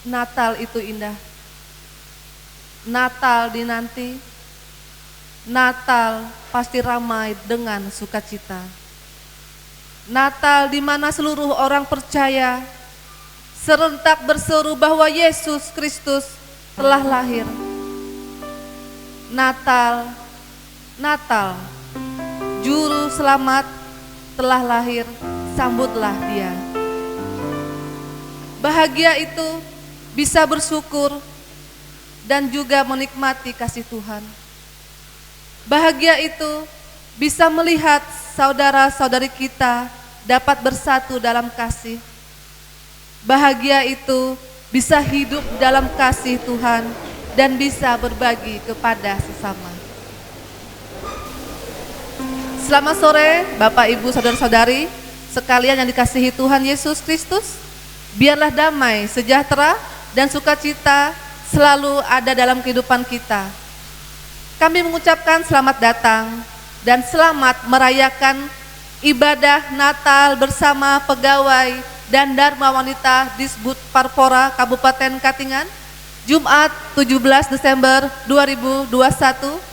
Natal itu indah. Natal dinanti. Natal pasti ramai dengan sukacita. Natal di mana seluruh orang percaya serentak berseru bahwa Yesus Kristus telah lahir. Natal, Natal, Juru Selamat telah lahir, sambutlah Dia. Bahagia itu bisa bersyukur dan juga menikmati kasih Tuhan. Bahagia itu bisa melihat saudara-saudari kita dapat bersatu dalam kasih. Bahagia itu bisa hidup dalam kasih Tuhan dan bisa berbagi kepada sesama. Selamat sore Bapak Ibu saudara-saudari sekalian yang dikasihi Tuhan Yesus Kristus. Biarlah damai, sejahtera dan sukacita selalu ada dalam kehidupan kita. Kami mengucapkan selamat datang dan selamat merayakan ibadah Natal bersama pegawai dan Dharma Wanita Disbud Parpora Kabupaten Katingan, Jumat 17 Desember 2021.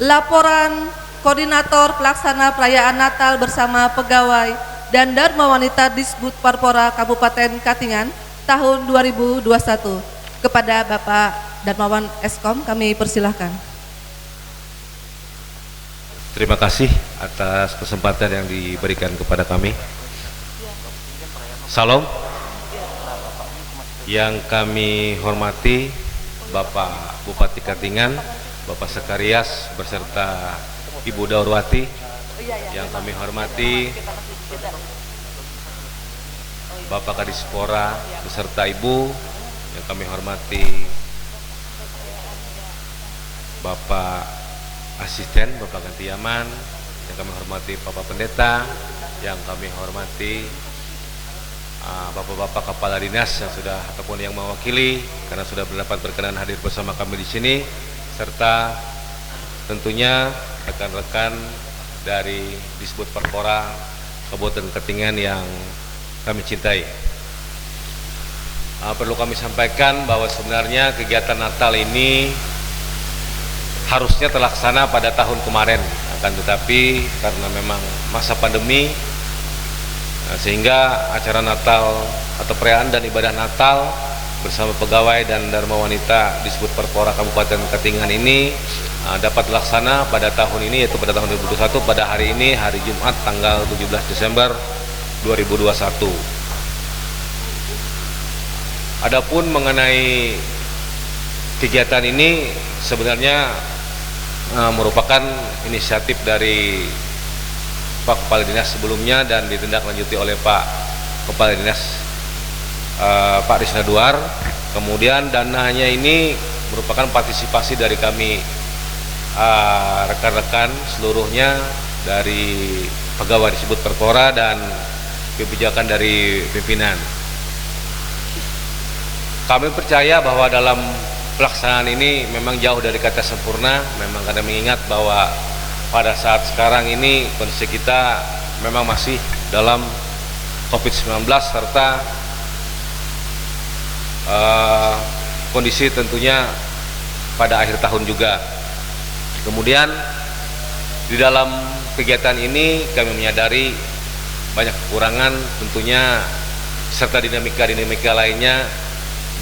Laporan Koordinator Pelaksana Perayaan Natal bersama pegawai dan Dharma Wanita Disbud Parpora Kabupaten Katingan tahun 2021 kepada Bapak Darmawan Eskom, kami persilahkan. Terima kasih atas kesempatan yang diberikan kepada kami. Salam. Yang kami hormati Bapak Bupati Katingan, Bapak Sekarias beserta Ibu Daurwati. Yang kami hormati Bapak Kadispora beserta Ibu. Yang kami hormati Bapak Asisten, Bapak Gantiaman. Yang kami hormati Bapak Pendeta. Yang kami hormati Bapak-bapak kepala dinas yang sudah ataupun yang mewakili karena sudah berdapat berkenan hadir bersama kami di sini, serta tentunya rekan-rekan dari Disbud Parpora Kabupaten Katingan yang kami cintai. Perlu kami sampaikan bahwa sebenarnya kegiatan Natal ini harusnya terlaksana pada tahun kemarin, akan tetapi karena memang masa pandemi, sehingga acara Natal atau perayaan dan ibadah Natal bersama pegawai dan Dharma Wanita Disbud Parpora Kabupaten Katingan ini dapat dilaksana pada tahun ini, yaitu pada tahun 2021 pada hari ini, hari Jumat tanggal 17 Desember 2021. Adapun mengenai kegiatan ini sebenarnya merupakan inisiatif dari Pak Kepala Dinas sebelumnya dan ditindaklanjuti oleh Pak Kepala Dinas Pak Risna Duar. Kemudian dananya ini merupakan partisipasi dari kami rekan-rekan seluruhnya dari pegawai Disbud Parpora dan kebijakan dari pimpinan. Kami percaya bahwa dalam pelaksanaan ini memang jauh dari kata sempurna, memang karena mengingat bahwa pada saat sekarang ini kondisi kita memang masih dalam COVID-19 serta kondisi tentunya pada akhir tahun juga. Kemudian di dalam kegiatan ini kami menyadari banyak kekurangan tentunya serta dinamika-dinamika lainnya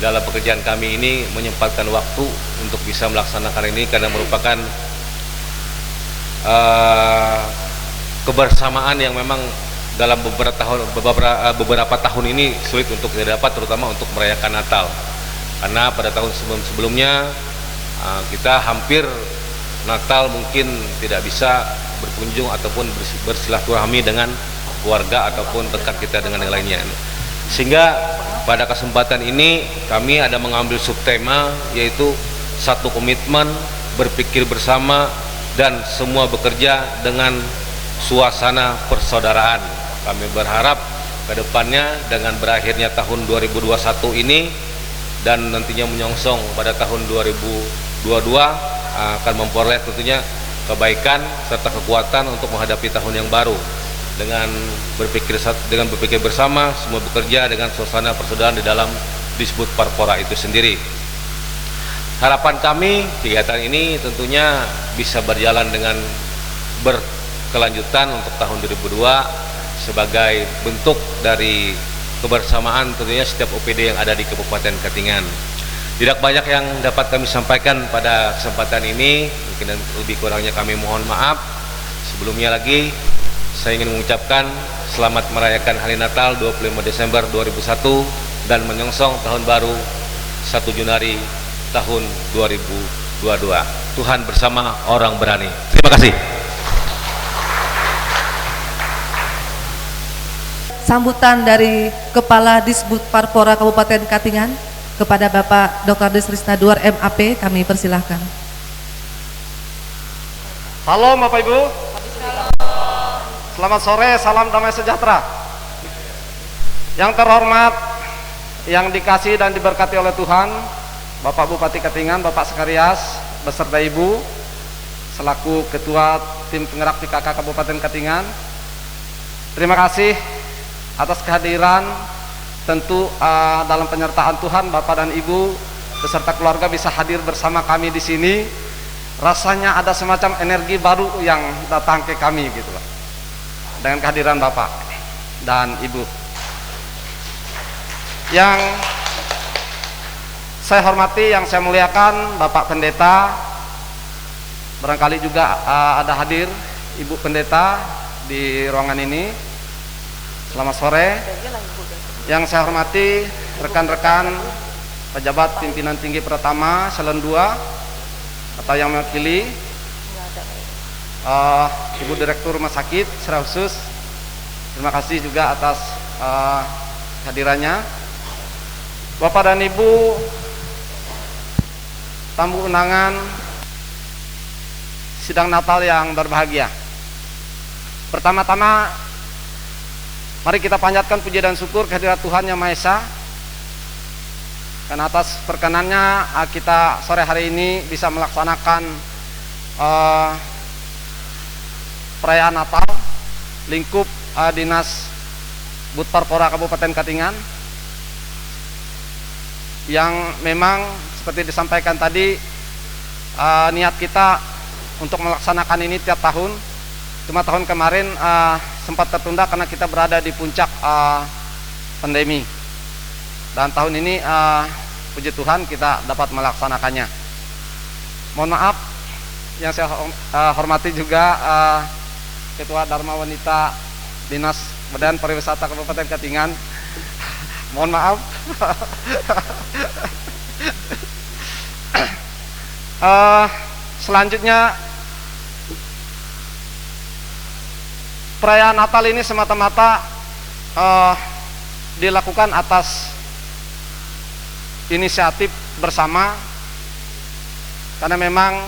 dalam pekerjaan kami ini menyempatkan waktu untuk bisa melaksanakan ini karena merupakan kebersamaan yang memang dalam beberapa tahun ini sulit untuk didapat, terutama untuk merayakan Natal. Karena pada tahun sebelumnya kita hampir Natal mungkin tidak bisa berkunjung ataupun bersilaturahmi dengan keluarga ataupun dekat kita dengan yang lainnya. Sehingga pada kesempatan ini kami ada mengambil subtema, yaitu satu komitmen, berpikir bersama, dan semua bekerja dengan suasana persaudaraan. Kami berharap ke depannya dengan berakhirnya tahun 2021 ini dan nantinya menyongsong pada tahun 2022 akan memperoleh tentunya kebaikan serta kekuatan untuk menghadapi tahun yang baru dengan berpikir bersama, semua bekerja dengan suasana persaudaraan di dalam Disbud Parpora itu sendiri. Harapan kami kegiatan ini tentunya bisa berjalan dengan berkelanjutan untuk tahun 2022 sebagai bentuk dari kebersamaan tentunya setiap OPD yang ada di Kabupaten Katingan. Tidak banyak yang dapat kami sampaikan pada kesempatan ini, mungkin lebih kurangnya kami mohon maaf. Sebelumnya lagi saya ingin mengucapkan selamat merayakan Hari Natal 25 Desember 2001 dan menyongsong tahun baru 1 Januari tahun 2022. Tuhan bersama orang berani. Terima kasih. Sambutan dari Kepala Disbud Parpora Kabupaten Katingan kepada Bapak Dr. Risna Duar MAP, kami persilahkan. Halo Bapak Ibu. Selamat sore, salam damai sejahtera. Yang terhormat, yang dikasih dan diberkati oleh Tuhan, Bapak Bupati Katingan, Bapak Sekarias beserta Ibu selaku Ketua Tim Penggerak PKK Kabupaten Katingan. Terima kasih atas kehadiran. Tentu dalam penyertaan Tuhan Bapak dan Ibu beserta keluarga bisa hadir bersama kami di sini rasanya ada semacam energi baru yang datang ke kami gitu loh, dengan kehadiran Bapak dan Ibu. Yang saya hormati, yang saya muliakan Bapak Pendeta, barangkali juga ada hadir Ibu Pendeta di ruangan ini. Selamat sore. Yang saya hormati rekan-rekan pejabat pimpinan tinggi pertama Salon 2 atau yang mewakili Ibu Direktur Rumah Sakit secara khusus, terima kasih juga atas hadirannya. Bapak dan Ibu tamu undangan sidang Natal yang berbahagia. Pertama-tama mari kita panjatkan puji dan syukur kehadirat Tuhan Yang Maha Esa, karena atas perkenannya kita sore hari ini bisa melaksanakan perayaan Natal lingkup Dinas Butparpora Kabupaten Katingan, yang memang seperti disampaikan tadi, niat kita untuk melaksanakan ini tiap tahun. Cuma tahun kemarin sempat tertunda karena kita berada di puncak pandemi, dan tahun ini puji Tuhan kita dapat melaksanakannya. Mohon maaf, yang saya hormati juga Ketua Dharma Wanita Dinas Badan Pariwisata Kabupaten Katingan. Mohon maaf. Selanjutnya, perayaan Natal ini semata-mata dilakukan atas inisiatif bersama, karena memang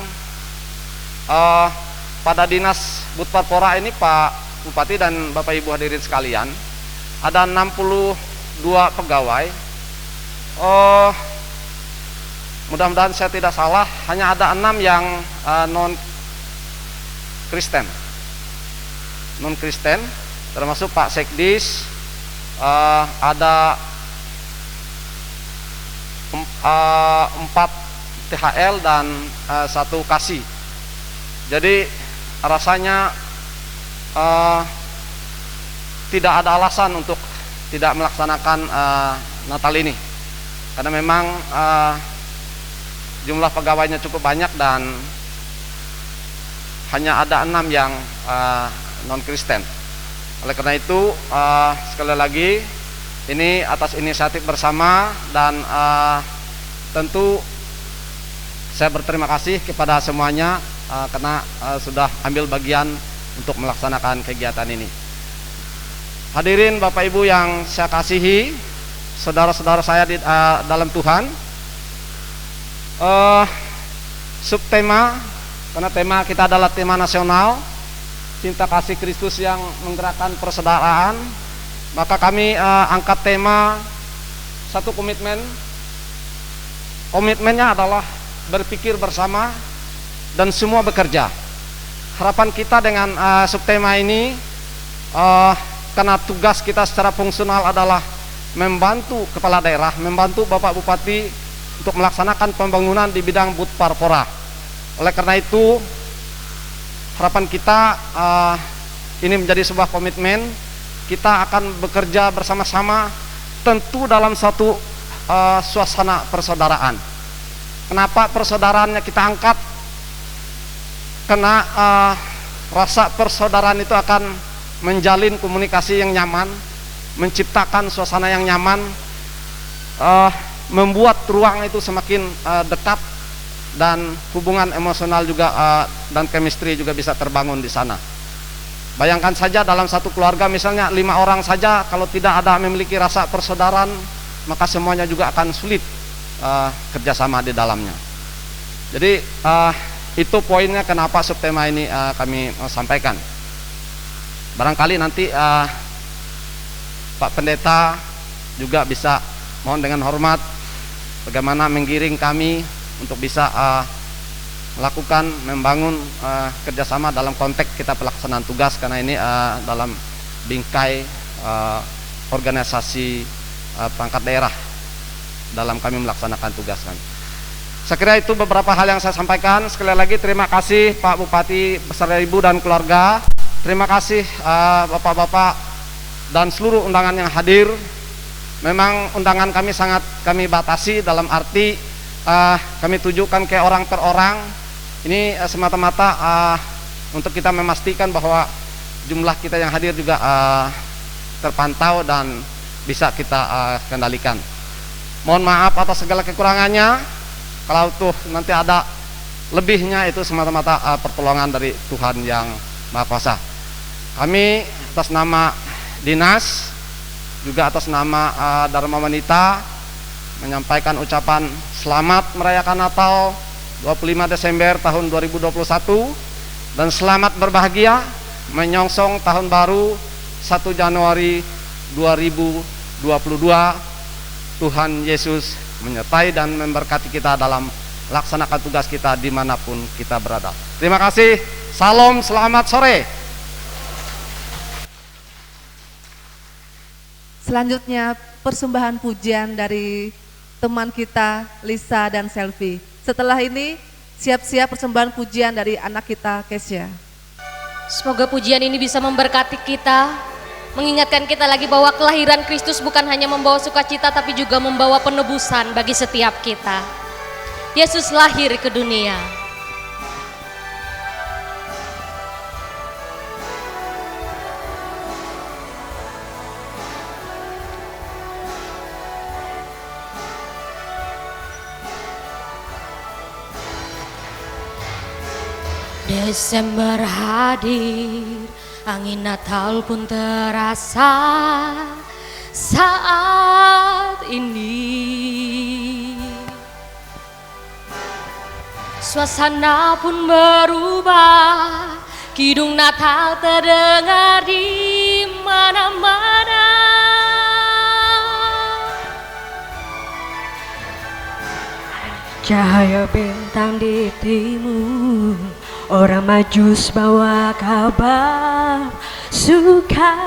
pada Dinas Butparpora ini, Pak Bupati dan Bapak Ibu hadirin sekalian, ada 62 pegawai. Mudah-mudahan saya tidak salah, hanya ada 6 yang non Kristen, termasuk Pak Sekdis, ada 4 THL dan 1 kasih. Jadi rasanya tidak ada alasan untuk tidak melaksanakan Natal ini, karena memang jumlah pegawainya cukup banyak dan hanya ada 6 yang non-Kristen. Oleh karena itu, sekali lagi ini atas inisiatif bersama, dan tentu saya berterima kasih kepada semuanya karena sudah ambil bagian untuk melaksanakan kegiatan ini. Hadirin Bapak Ibu yang saya kasihi, saudara-saudara saya di dalam Tuhan, subtema, karena tema kita adalah tema nasional cinta kasih Kristus yang menggerakkan persaudaraan, maka kami angkat tema satu komitmen. Komitmennya adalah berpikir bersama dan semua bekerja. Harapan kita dengan subtema ini, karena tugas kita secara fungsional adalah membantu kepala daerah, membantu Bapak Bupati untuk melaksanakan pembangunan di bidang Butparpora. Oleh karena itu, harapan kita ini menjadi sebuah komitmen. Kita akan bekerja bersama-sama, tentu dalam satu suasana persaudaraan. Kenapa persaudaraannya kita angkat? Karena rasa persaudaraan itu akan menjalin komunikasi yang nyaman, menciptakan suasana yang nyaman, membuat ruang itu semakin dekat, dan hubungan emosional juga dan chemistry juga bisa terbangun di sana. Bayangkan saja dalam satu keluarga misalnya 5 orang saja, kalau tidak ada memiliki rasa persaudaraan, maka semuanya juga akan sulit kerjasama di dalamnya. Jadi itu poinnya kenapa subtema ini kami sampaikan. Barangkali nanti Pak Pendeta juga bisa mohon dengan hormat bagaimana menggiring kami untuk bisa melakukan membangun kerjasama dalam konteks kita pelaksanaan tugas, karena ini dalam bingkai organisasi perangkat daerah dalam kami melaksanakan tugas kami. Saya kira itu beberapa hal yang saya sampaikan. Sekali lagi terima kasih Pak Bupati beserta Ibu dan keluarga. Terima kasih Bapak-bapak dan seluruh undangan yang hadir. Memang undangan kami sangat kami batasi, dalam arti kami tujukan ke orang per orang. Ini semata-mata untuk kita memastikan bahwa jumlah kita yang hadir juga terpantau dan bisa kita kendalikan. Mohon maaf atas segala kekurangannya. Kalau tuh nanti ada lebihnya, itu semata-mata pertolongan dari Tuhan yang Maha Kuasa. Kami atas nama dinas, juga atas nama Dharma Wanita, menyampaikan ucapan selamat merayakan Natal 25 Desember tahun 2021 dan selamat berbahagia menyongsong tahun baru 1 Januari 2022. Tuhan Yesus menyertai dan memberkati kita dalam laksanakan tugas kita dimanapun kita berada. Terima kasih. Salam, selamat sore. Selanjutnya persembahan pujian dari teman kita Lisa dan Selvi. Setelah ini siap-siap persembahan pujian dari anak kita Kesya. Semoga pujian ini bisa memberkati kita, mengingatkan kita lagi bahwa kelahiran Kristus bukan hanya membawa sukacita tapi juga membawa penebusan bagi setiap kita. Yesus lahir ke dunia. Desember hadir, angin Natal pun terasa saat ini. Suasana pun berubah, kidung Natal terdengar di mana-mana. Cahaya bintang di timur, orang Majus bawa kabar sukacita.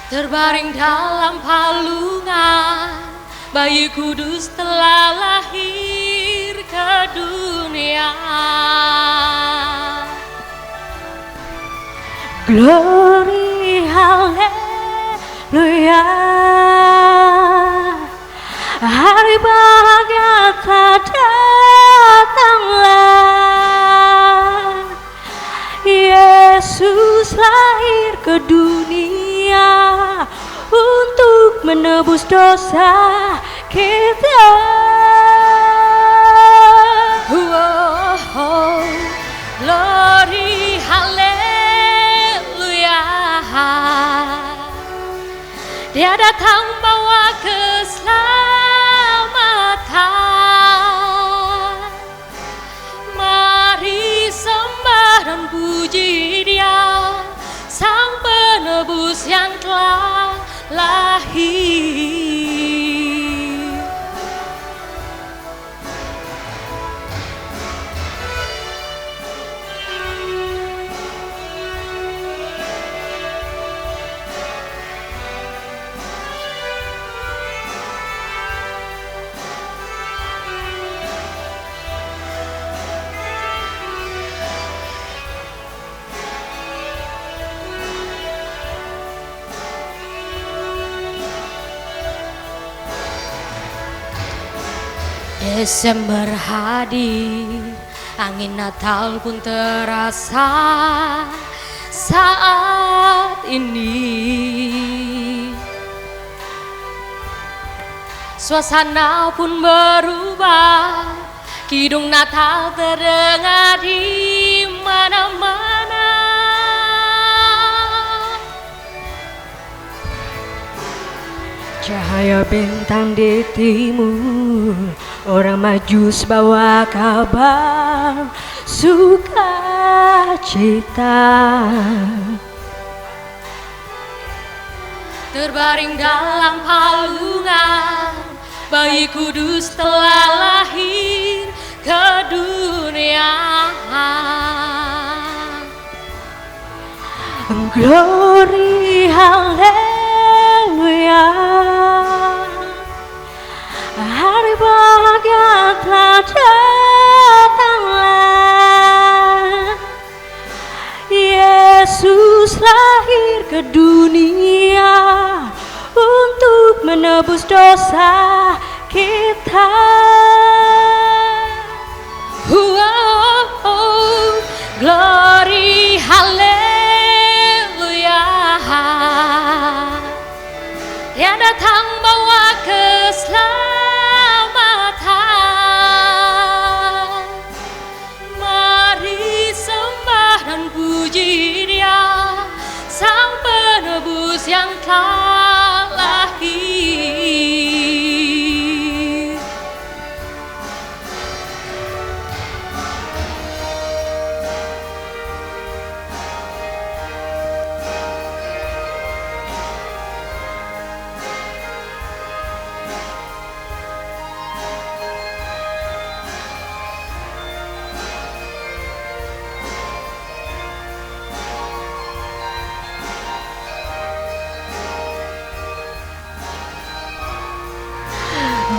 Terbaring dalam palungan, bayi kudus telah lahir ke dunia. Glory haleluya, hari bahagia telah datanglah. Yesus lahir ke dunia untuk menebus dosa kita. Glory haleluya, Dia datang bawa keselamatan. Mari sembah dan puji Dia, Sang Penebus yang telah lahir. Desember hadir, angin Natal pun terasa saat ini. Suasana pun berubah, kidung Natal terdengar di mana-mana. Cahaya bintang di timur, orang Majus bawa kabar sukacita. Terbaring dalam palungan, bayi kudus telah lahir ke dunia. Glory haleluya,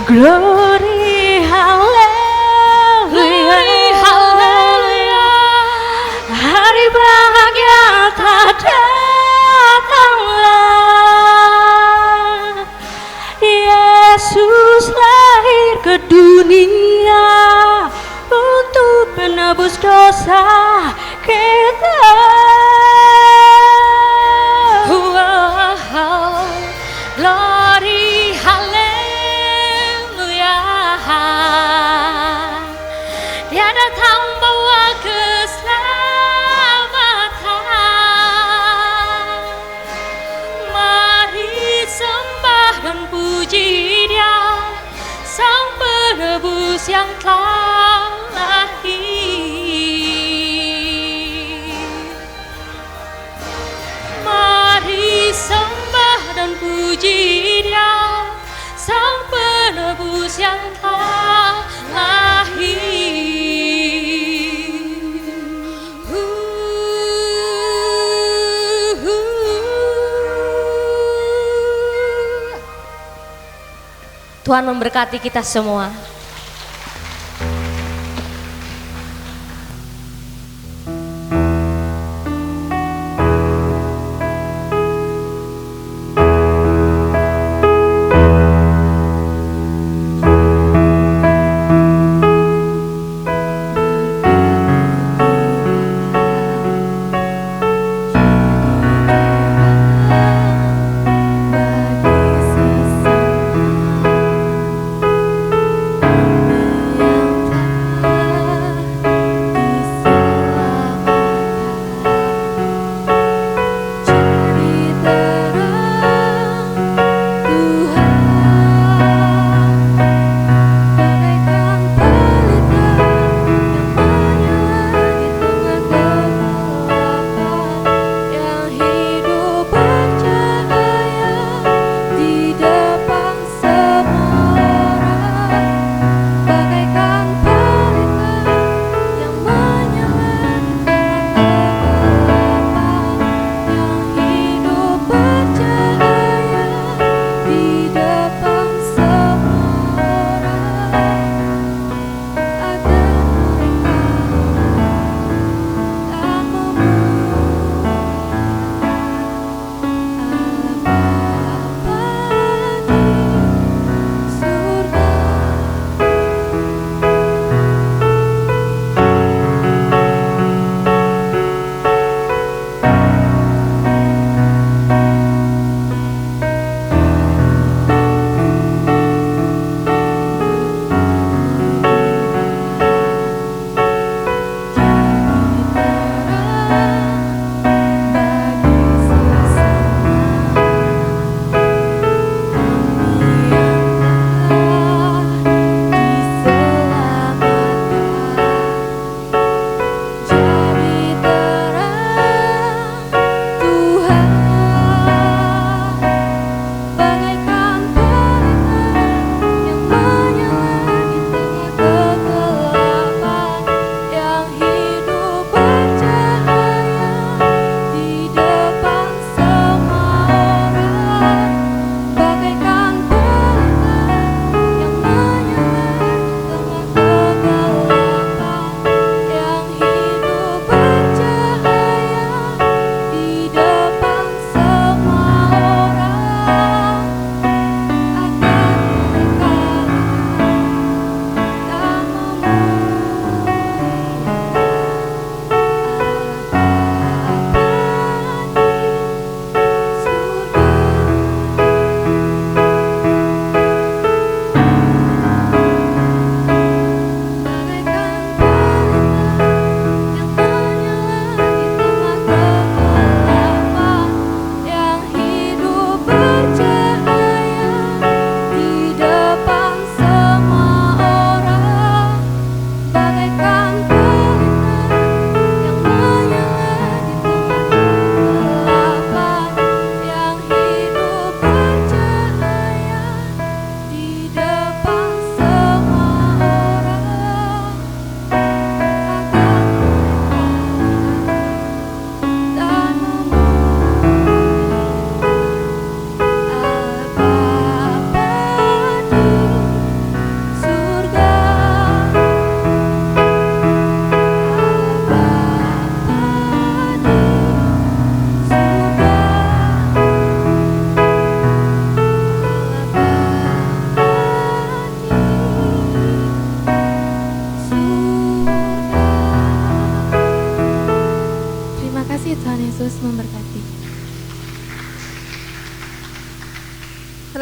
Glory haleluya, haleluya. hari bahagia tak datanglah. Yesus lahir ke dunia untuk menebus dosa kita. Glory, haleluya. Dia datang bawa keselamatan. Mari sembah dan puji Dia, Sang Penebus yang telah lahir. Mari sembah dan puji Dia, Sang Penebus yang telah lahir. Tuhan memberkati kita semua.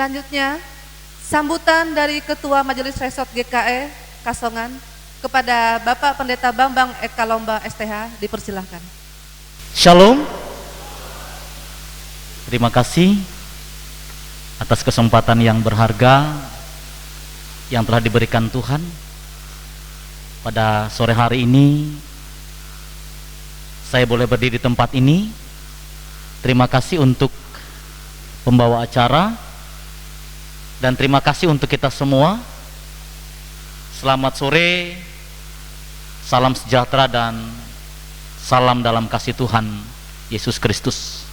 Selanjutnya, sambutan dari Ketua Majelis Resort GKE Kasongan kepada Bapak Pendeta Bambang Eka Lomba STH, dipersilahkan. Shalom. Terima kasih atas kesempatan yang berharga yang telah diberikan Tuhan pada sore hari ini. Saya boleh berdiri di tempat ini. Terima kasih untuk pembawa acara dan terima kasih untuk kita semua. Selamat sore, salam sejahtera dan salam dalam kasih Tuhan Yesus Kristus.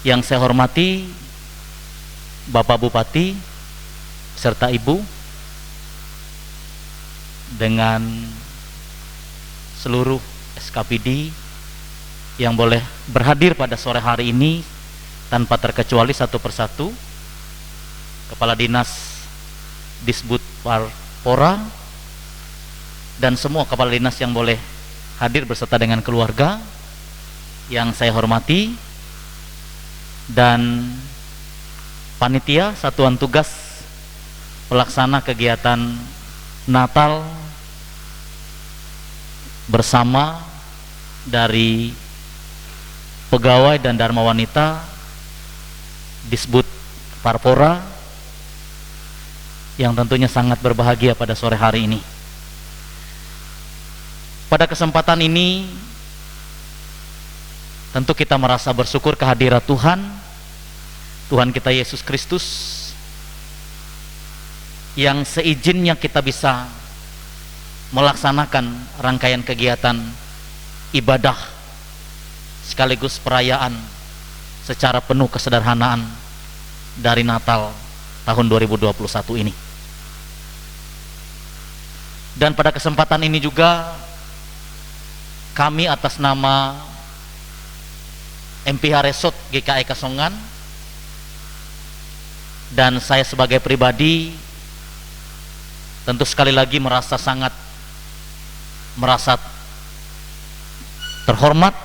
Yang saya hormati Bapak Bupati serta Ibu dengan seluruh SKPD yang boleh berhadir pada sore hari ini tanpa terkecuali satu persatu, Kepala Dinas Disbud Parpora dan semua kepala dinas yang boleh hadir beserta dengan keluarga yang saya hormati, dan panitia satuan tugas pelaksana kegiatan Natal bersama dari pegawai dan dharma wanita Disbud Parpora yang tentunya sangat berbahagia pada sore hari ini. Pada kesempatan ini tentu kita merasa bersyukur kehadirat Tuhan kita Yesus Kristus, yang seizinnya kita bisa melaksanakan rangkaian kegiatan ibadah sekaligus perayaan secara penuh kesederhanaan dari Natal tahun 2021 ini. Dan pada kesempatan ini juga kami atas nama MPH Resort GKE Kasongan dan saya sebagai pribadi tentu sekali lagi merasa terhormat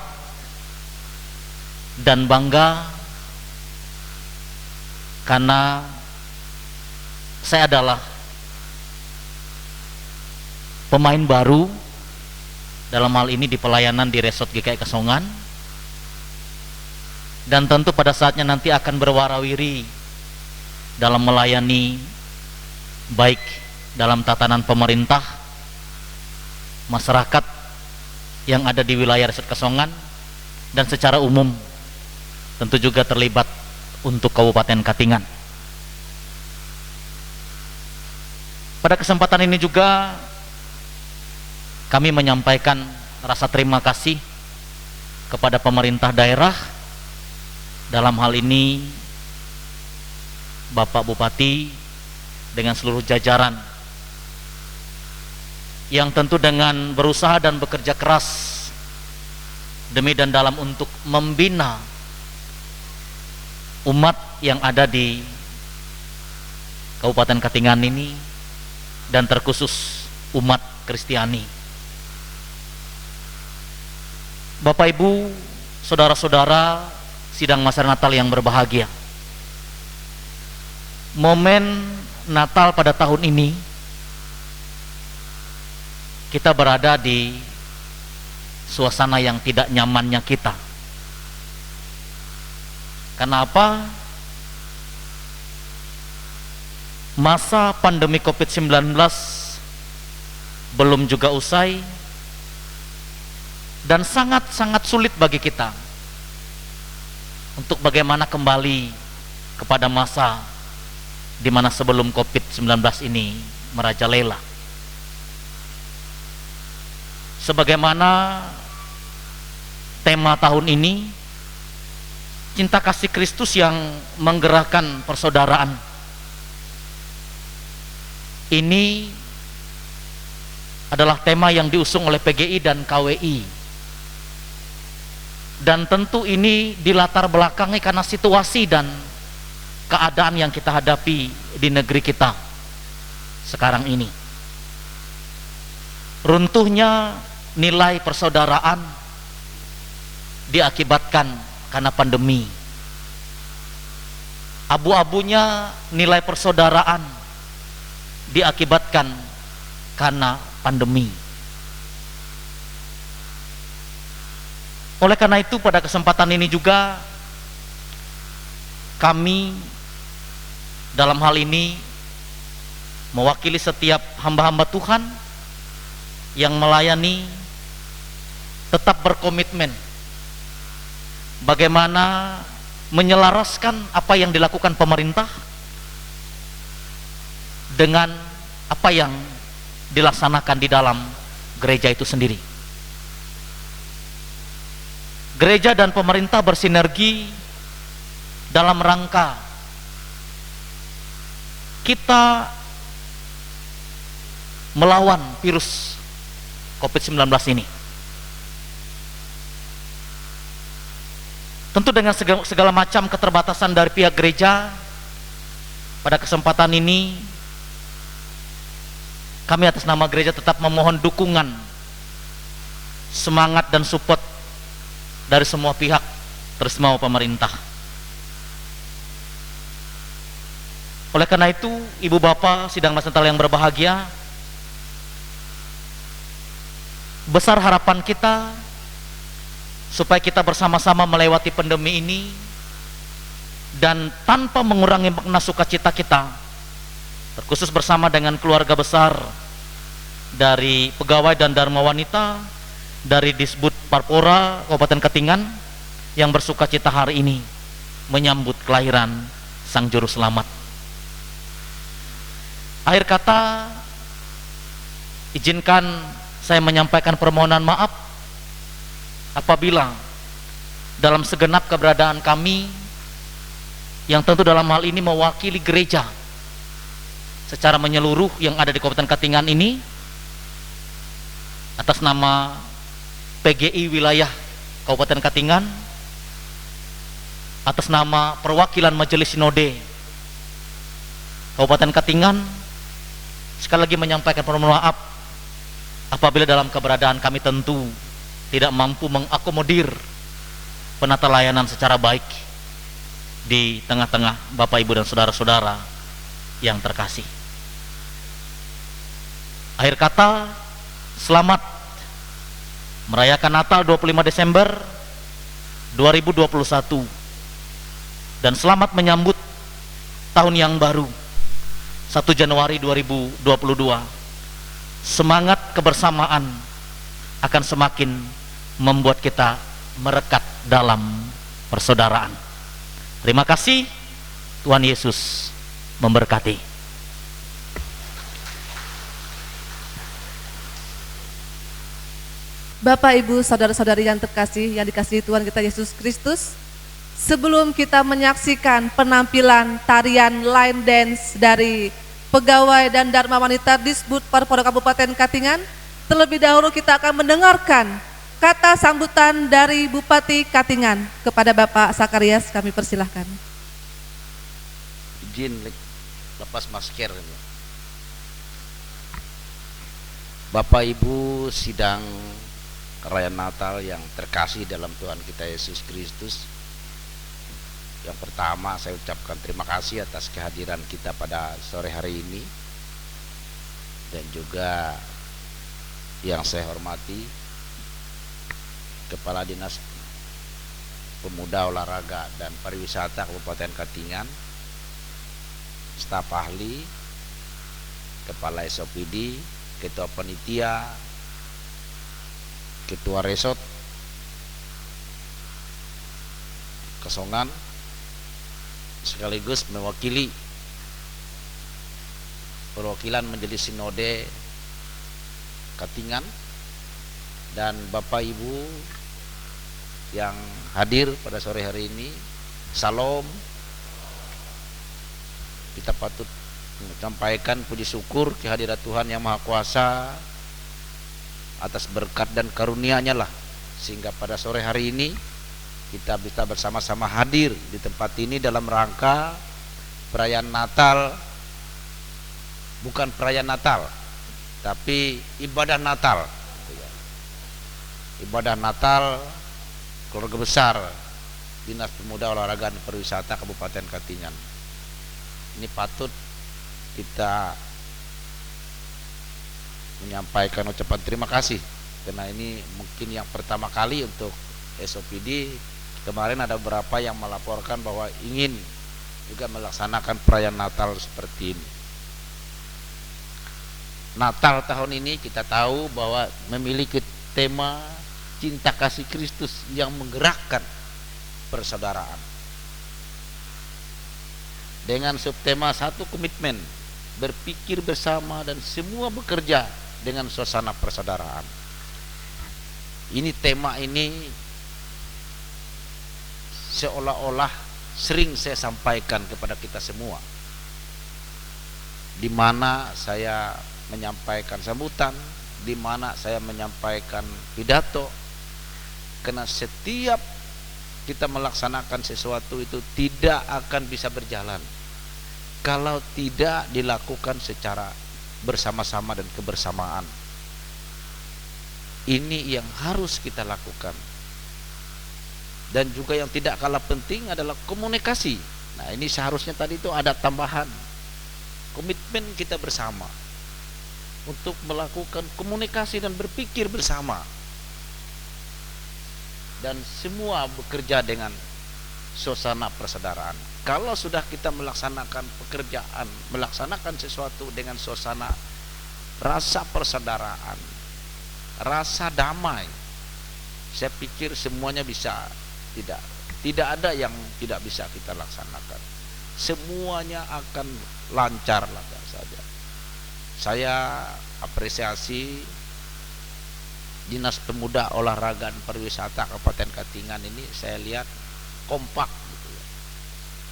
dan bangga karena saya adalah pemain baru dalam hal ini di pelayanan di Resort GKE Kasongan, dan tentu pada saatnya nanti akan berwarawiri dalam melayani baik dalam tatanan pemerintah, masyarakat yang ada di wilayah Resort Kasongan, dan secara umum tentu juga terlibat untuk Kabupaten Katingan. Pada kesempatan ini juga kami menyampaikan rasa terima kasih kepada pemerintah daerah, dalam hal ini Bapak Bupati dengan seluruh jajaran yang tentu dengan berusaha dan bekerja keras demi dan dalam untuk membina umat yang ada di Kabupaten Katingan ini, dan terkhusus umat Kristiani. Bapak Ibu, saudara-saudara sidang Masa Natal yang berbahagia, momen Natal pada tahun ini kita berada di suasana yang tidak nyamannya kita. Kenapa? Masa pandemi COVID-19 belum juga usai, dan sangat-sangat sulit bagi kita untuk bagaimana kembali kepada masa di mana sebelum COVID-19 ini merajalela. Sebagaimana tema tahun ini, cinta kasih Kristus yang menggerakkan persaudaraan. Ini adalah tema yang diusung oleh PGI dan KWI. Dan tentu ini dilatar belakangi karena situasi dan keadaan yang kita hadapi di negeri kita sekarang ini. Runtuhnya nilai persaudaraan diakibatkan karena pandemi. abu-abunya nilai persaudaraan diakibatkan karena pandemi. Oleh karena itu pada kesempatan ini juga kami dalam hal ini mewakili setiap hamba-hamba Tuhan yang melayani tetap berkomitmen bagaimana menyelaraskan apa yang dilakukan pemerintah dengan apa yang dilaksanakan di dalam gereja itu sendiri. Gereja dan pemerintah bersinergi dalam rangka kita melawan virus COVID-19 ini. Tentu dengan segala macam keterbatasan dari pihak gereja, pada kesempatan ini kami atas nama gereja tetap memohon dukungan, semangat dan support dari semua pihak, terutama pemerintah. Oleh karena itu, Ibu Bapak Sidang Nasional yang berbahagia, besar harapan kita supaya kita bersama-sama melewati pandemi ini dan tanpa mengurangi makna sukacita kita, terkhusus bersama dengan keluarga besar dari pegawai dan dharma wanita dari Disbud Parpora Kabupaten Katingan yang bersukacita hari ini menyambut kelahiran Sang Juru Selamat. Akhir kata, izinkan saya menyampaikan permohonan maaf apabila dalam segenap keberadaan kami yang tentu dalam hal ini mewakili gereja secara menyeluruh yang ada di Kabupaten Katingan ini, atas nama PGI wilayah Kabupaten Katingan, atas nama perwakilan Majelis Sinode Kabupaten Katingan, sekali lagi menyampaikan permohonan maaf apabila dalam keberadaan kami tentu tidak mampu mengakomodir penata layanan secara baik di tengah-tengah Bapak Ibu dan saudara-saudara yang terkasih. Akhir kata, selamat merayakan Natal 25 Desember 2021 dan selamat menyambut tahun yang baru 1 Januari 2022. Semangat kebersamaan akan semakin membuat kita merekat dalam persaudaraan. Terima kasih. Tuhan Yesus memberkati. Bapak, Ibu, saudara-saudari yang terkasih, yang dikasihi Tuhan kita Yesus Kristus, sebelum kita menyaksikan penampilan tarian line dance dari pegawai dan dharma wanita Disbud Parpora Kabupaten Katingan, terlebih dahulu kita akan mendengarkan kata sambutan dari Bupati Katingan kepada Bapak Sakarias. Kami persilahkan. Izin lepas masker. Bapak Ibu sidang perayaan Natal yang terkasih dalam Tuhan kita Yesus Kristus, yang pertama saya ucapkan terima kasih atas kehadiran kita pada sore hari ini, dan juga yang saya hormati Kepala Dinas Pemuda, Olahraga dan Pariwisata Kabupaten Katingan, staf ahli, Kepala SOPD, Ketua Panitia, Ketua Resort Kesongan, sekaligus mewakili perwakilan Majelis Sinode Katingan, dan Bapak Ibu yang hadir pada sore hari ini. Salam. Kita patut menyampaikan puji syukur kehadirat Tuhan Yang Maha Kuasa atas berkat dan karunia-Nya lah, sehingga pada sore hari ini kita bisa bersama-sama hadir di tempat ini dalam rangka perayaan Natal. Bukan perayaan Natal, tapi ibadah Natal. Ibadah Natal keluarga besar Dinas Pemuda, Olahraga dan Pariwisata Kabupaten Katingan. Ini patut kita menyampaikan ucapan terima kasih, karena ini mungkin yang pertama kali untuk SOPD. Kemarin ada beberapa yang melaporkan bahwa ingin juga melaksanakan perayaan Natal seperti ini. Natal tahun ini kita tahu bahwa memiliki tema cinta kasih Kristus yang menggerakkan persaudaraan. Dengan subtema satu komitmen, berpikir bersama dan semua bekerja dengan suasana persaudaraan. Ini tema ini seolah-olah sering saya sampaikan kepada kita semua, di mana saya menyampaikan sambutan, di mana saya menyampaikan pidato, karena setiap kita melaksanakan sesuatu itu tidak akan bisa berjalan kalau tidak dilakukan secara bersama-sama dan kebersamaan. Ini yang harus kita lakukan. Dan juga yang tidak kalah penting adalah komunikasi. Nah, ini seharusnya tadi itu ada tambahan komitmen kita bersama untuk melakukan komunikasi dan berpikir bersama, dan semua bekerja dengan suasana persaudaraan. Kalau sudah kita melaksanakan pekerjaan, melaksanakan sesuatu dengan suasana rasa persaudaraan, rasa damai, saya pikir semuanya bisa. Tidak ada yang tidak bisa kita laksanakan. Semuanya akan lancar saja. Saya apresiasi Dinas Pemuda, Olahraga dan Pariwisata Kabupaten Katingan ini, saya lihat kompak gitu ya.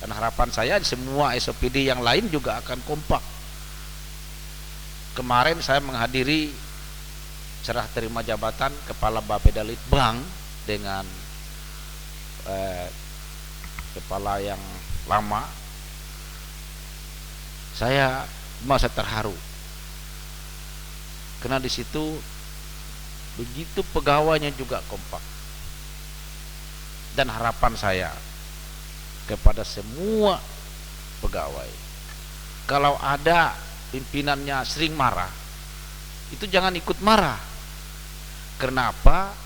Dan harapan saya semua SOPD yang lain juga akan kompak. Kemarin saya menghadiri serah terima jabatan Kepala Bapeda Litbang dengan kepala yang lama. Saya merasa terharu karena di situ begitu pegawainya juga kompak. Dan harapan saya kepada semua pegawai, kalau ada pimpinannya sering marah, itu jangan ikut marah. Kenapa?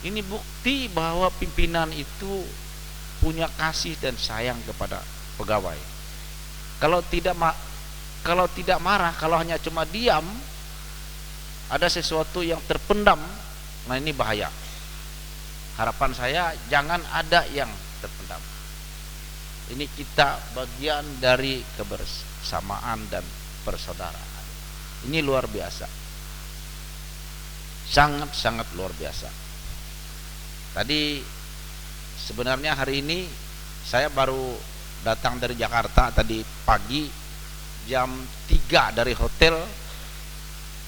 Ini bukti bahwa pimpinan itu punya kasih dan sayang kepada pegawai. Kalau tidak marah, kalau hanya cuma diam, ada sesuatu yang terpendam, nah ini bahaya. Harapan saya jangan ada yang terpendam. Ini kita bagian dari kebersamaan dan persaudaraan. Ini luar biasa, sangat-sangat luar biasa. Tadi sebenarnya hari ini saya baru datang dari Jakarta tadi pagi jam 3 dari hotel,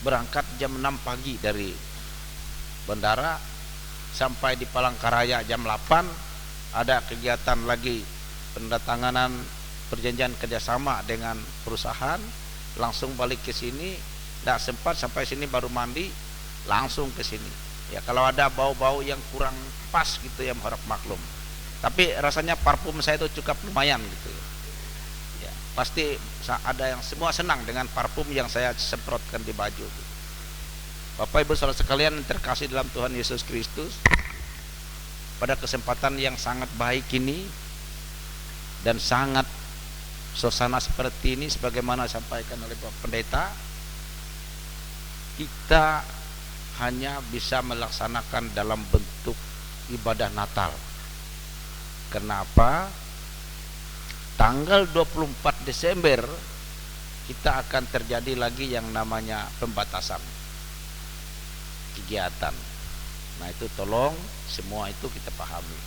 berangkat jam 6 pagi dari bandara, sampai di Palangkaraya jam 8. Ada kegiatan lagi pendatanganan perjanjian kerjasama dengan perusahaan, langsung balik ke sini. Tidak sempat sampai sini, baru mandi langsung ke sini. Ya, kalau ada bau-bau yang kurang pas gitu ya, harap maklum. Tapi rasanya parfum saya itu cukup lumayan gitu ya. Ya, pasti ada yang semua senang dengan parfum yang saya semprotkan di baju gitu. Bapak Ibu saudara sekalian terkasih dalam Tuhan Yesus Kristus, pada kesempatan yang sangat baik ini dan sangat suasana seperti ini, sebagaimana disampaikan oleh Bapak Pendeta, kita hanya bisa melaksanakan dalam bentuk ibadah Natal. Kenapa? Tanggal 24 Desember kita akan terjadi lagi yang namanya pembatasan kegiatan. Nah, itu tolong semua itu kita pahami.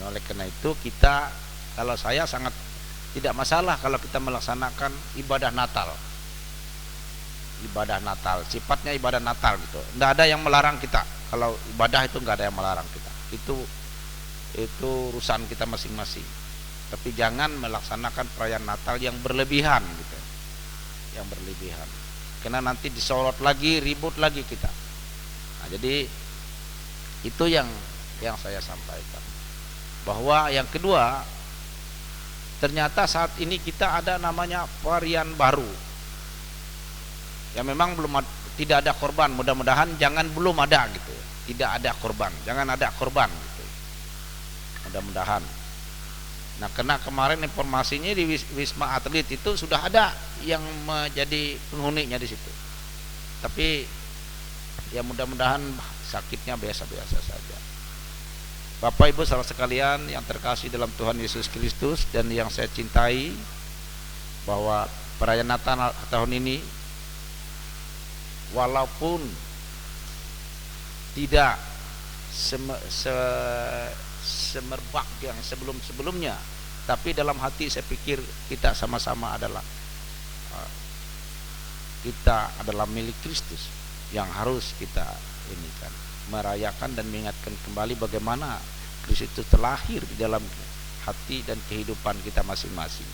Nah, oleh karena itu kita, kalau saya sangat tidak masalah kalau kita melaksanakan ibadah Natal. Ibadah Natal, sifatnya ibadah Natal gitu. Tidak ada yang melarang kita. Kalau ibadah itu nggak ada yang melarang kita. Itu urusan kita masing-masing. Tapi jangan melaksanakan perayaan Natal yang berlebihan gitu. Yang berlebihan. Karena nanti disorot lagi, ribut lagi kita. Nah, jadi itu yang saya sampaikan. Bahwa yang kedua, ternyata saat ini kita ada namanya varian baru. Ya memang tidak ada korban, mudah-mudahan jangan belum ada gitu. Tidak ada korban, jangan ada korban gitu. Mudah-mudahan. Nah, karena kemarin informasinya di Wisma Atlet itu sudah ada yang menjadi penghuninya di situ. Tapi ya mudah-mudahan sakitnya biasa-biasa saja. Bapak Ibu saudara sekalian yang terkasih dalam Tuhan Yesus Kristus dan yang saya cintai, bahwa perayaan Natal tahun ini walaupun tidak semerbak yang sebelum-sebelumnya, tapi dalam hati saya pikir kita sama-sama adalah milik Kristus yang harus kita ini kan merayakan dan mengingatkan kembali bagaimana Kristus itu terlahir di dalam hati dan kehidupan kita masing-masing.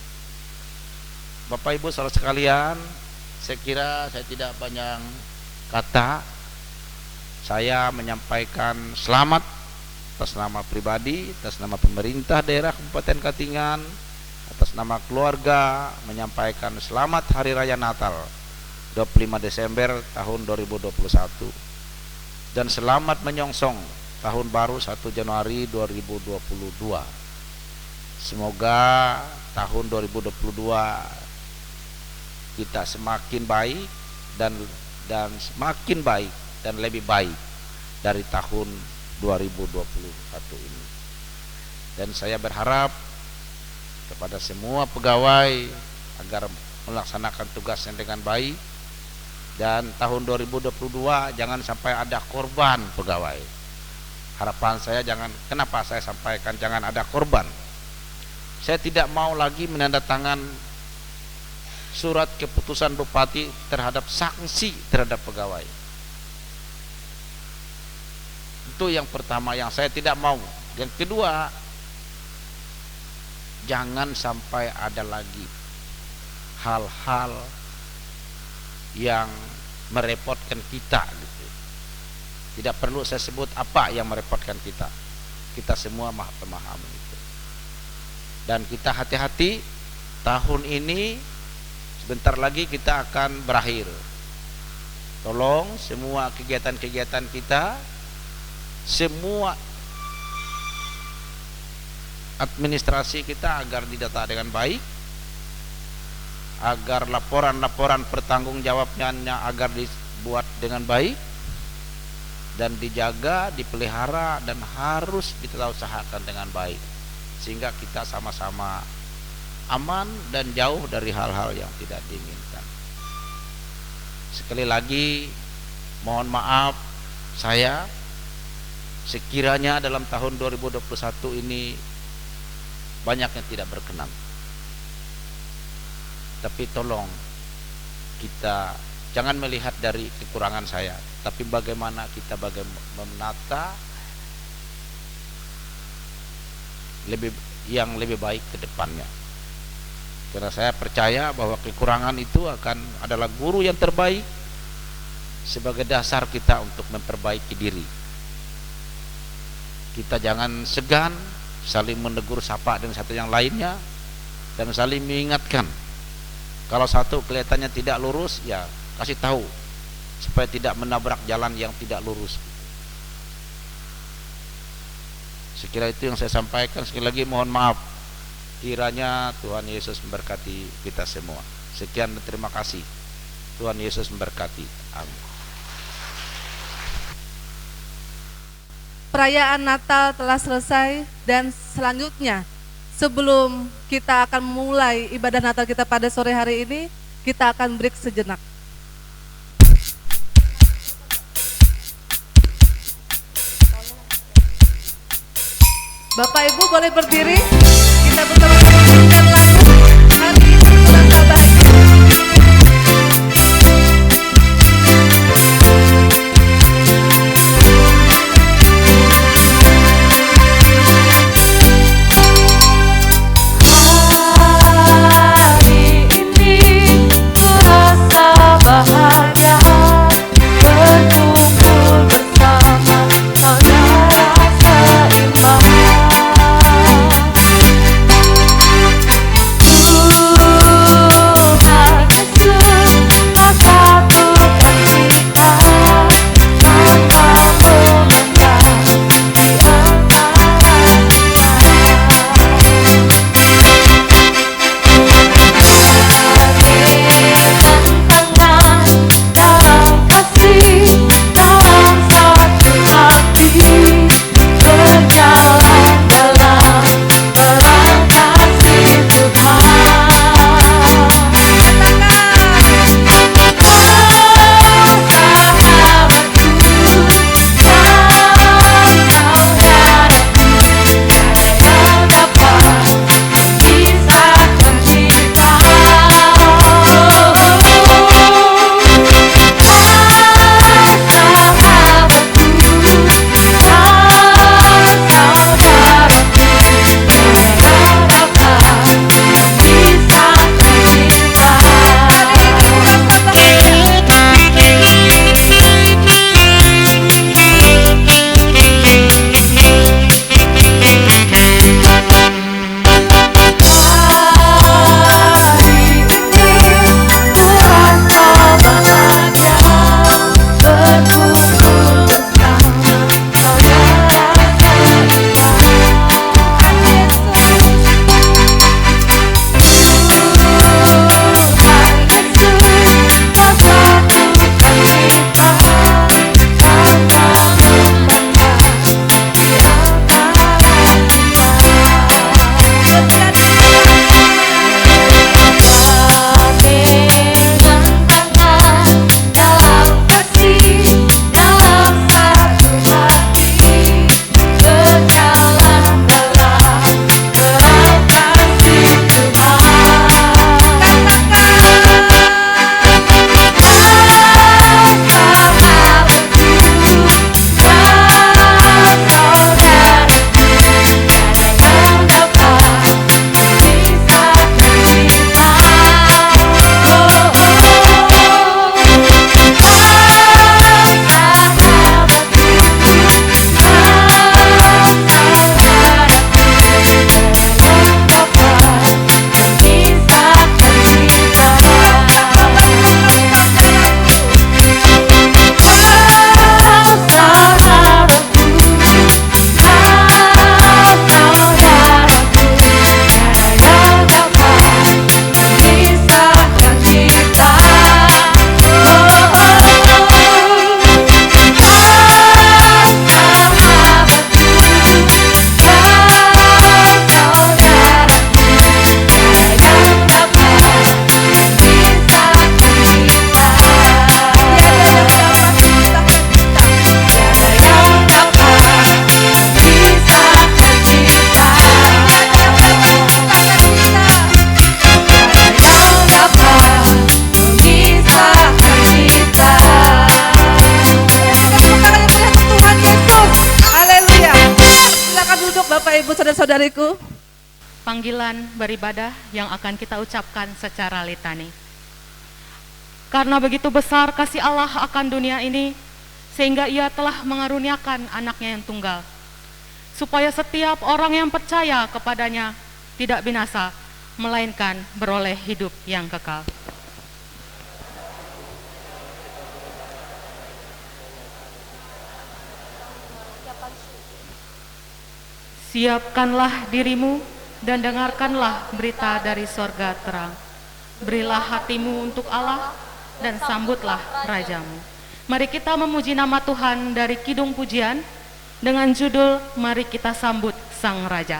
Bapak Ibu saudara sekalian, saya kira saya tidak banyak kata. Saya menyampaikan selamat atas nama pribadi, atas nama pemerintah daerah Kabupaten Katingan, atas nama keluarga, menyampaikan selamat Hari Raya Natal 25 Desember tahun 2021 dan selamat menyongsong tahun baru 1 Januari 2022. Semoga tahun 2022 kita semakin baik dan semakin baik dan lebih baik dari tahun 2021 ini. Dan saya berharap kepada semua pegawai agar melaksanakan tugasnya dengan baik, dan tahun 2022 jangan sampai ada korban pegawai. Harapan saya kenapa saya sampaikan jangan ada korban? Saya tidak mau lagi menandatangan surat keputusan bupati terhadap sanksi terhadap pegawai. Itu yang pertama yang saya tidak mau. Yang kedua, jangan sampai ada lagi hal-hal yang merepotkan kita gitu. Tidak perlu saya sebut apa yang merepotkan kita. Kita semua memahami itu. Dan kita hati-hati, tahun ini sebentar lagi kita akan berakhir. Tolong semua kegiatan-kegiatan kita, semua administrasi kita agar didata dengan baik, agar laporan-laporan pertanggungjawabnya agar dibuat dengan baik dan dijaga, dipelihara dan harus ditata-usahakan dengan baik sehingga kita sama-sama aman dan jauh dari hal-hal yang tidak diinginkan. Sekali lagi mohon maaf saya sekiranya dalam tahun 2021 ini banyak yang tidak berkenan, tapi tolong kita jangan melihat dari kekurangan saya, tapi bagaimana kita menata yang lebih baik ke depannya. Karena saya percaya bahwa kekurangan itu adalah guru yang terbaik sebagai dasar kita untuk memperbaiki diri. Kita jangan segan saling menegur sapa dengan satu yang lainnya dan saling mengingatkan. Kalau satu kelihatannya tidak lurus, ya kasih tahu supaya tidak menabrak jalan yang tidak lurus. Sekira itu yang saya sampaikan. Sekali lagi mohon maaf. Kiranya Tuhan Yesus memberkati kita semua. Sekian dan terima kasih. Tuhan Yesus memberkati. Amin. Perayaan Natal telah selesai dan selanjutnya sebelum kita akan mulai ibadah Natal kita pada sore hari ini, kita akan break sejenak. Bapak Ibu boleh berdiri, kita bersama-sama menyanyikan lagu Hari Ulang Bahagia. Bahagia berkumpul bersama saudara seiman. saudara-saudariku, panggilan beribadah yang akan kita ucapkan secara litani. Karena begitu besar kasih Allah akan dunia ini, sehingga Ia telah mengaruniakan anaknya yang tunggal, supaya setiap orang yang percaya kepadanya tidak binasa, melainkan beroleh hidup yang kekal. Siapkanlah dirimu dan dengarkanlah berita dari sorga terang. Berilah hatimu untuk Allah dan sambutlah Rajamu. Mari kita memuji nama Tuhan dari Kidung Pujian dengan judul Mari Kita Sambut Sang Raja.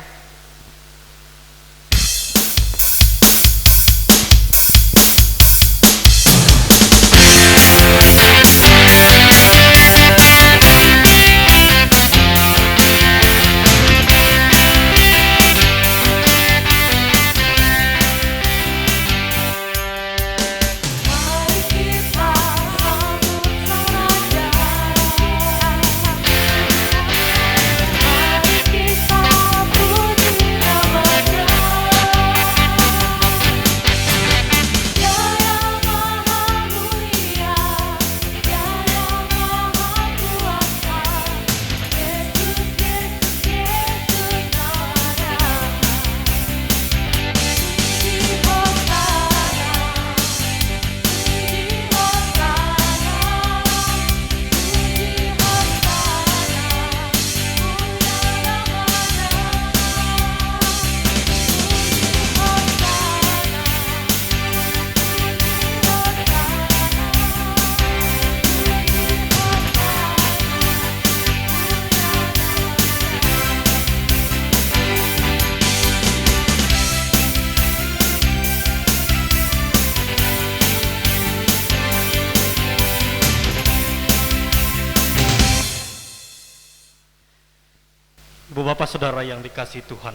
Ibu bapak saudara yang dikasihi Tuhan,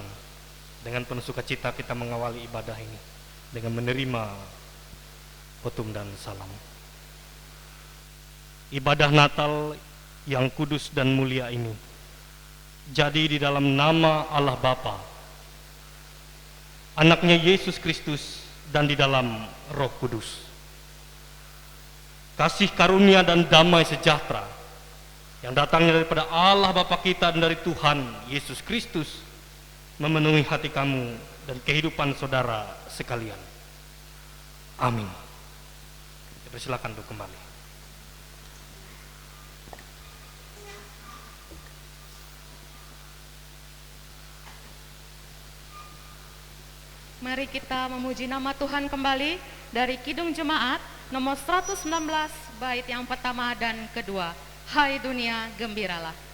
dengan penuh sukacita kita mengawali ibadah ini dengan menerima petum dan salam. Ibadah Natal yang kudus dan mulia ini jadi di dalam nama Allah Bapa, anaknya Yesus Kristus, dan di dalam Roh Kudus. Kasih karunia dan damai sejahtera yang datangnya daripada Allah Bapa kita dan dari Tuhan Yesus Kristus memenuhi hati kamu dan kehidupan saudara sekalian. Amin. Silakan untuk kembali. Mari kita memuji nama Tuhan kembali dari Kidung Jemaat nomor 119 bait yang pertama dan kedua. Hai dunia, gembiralah.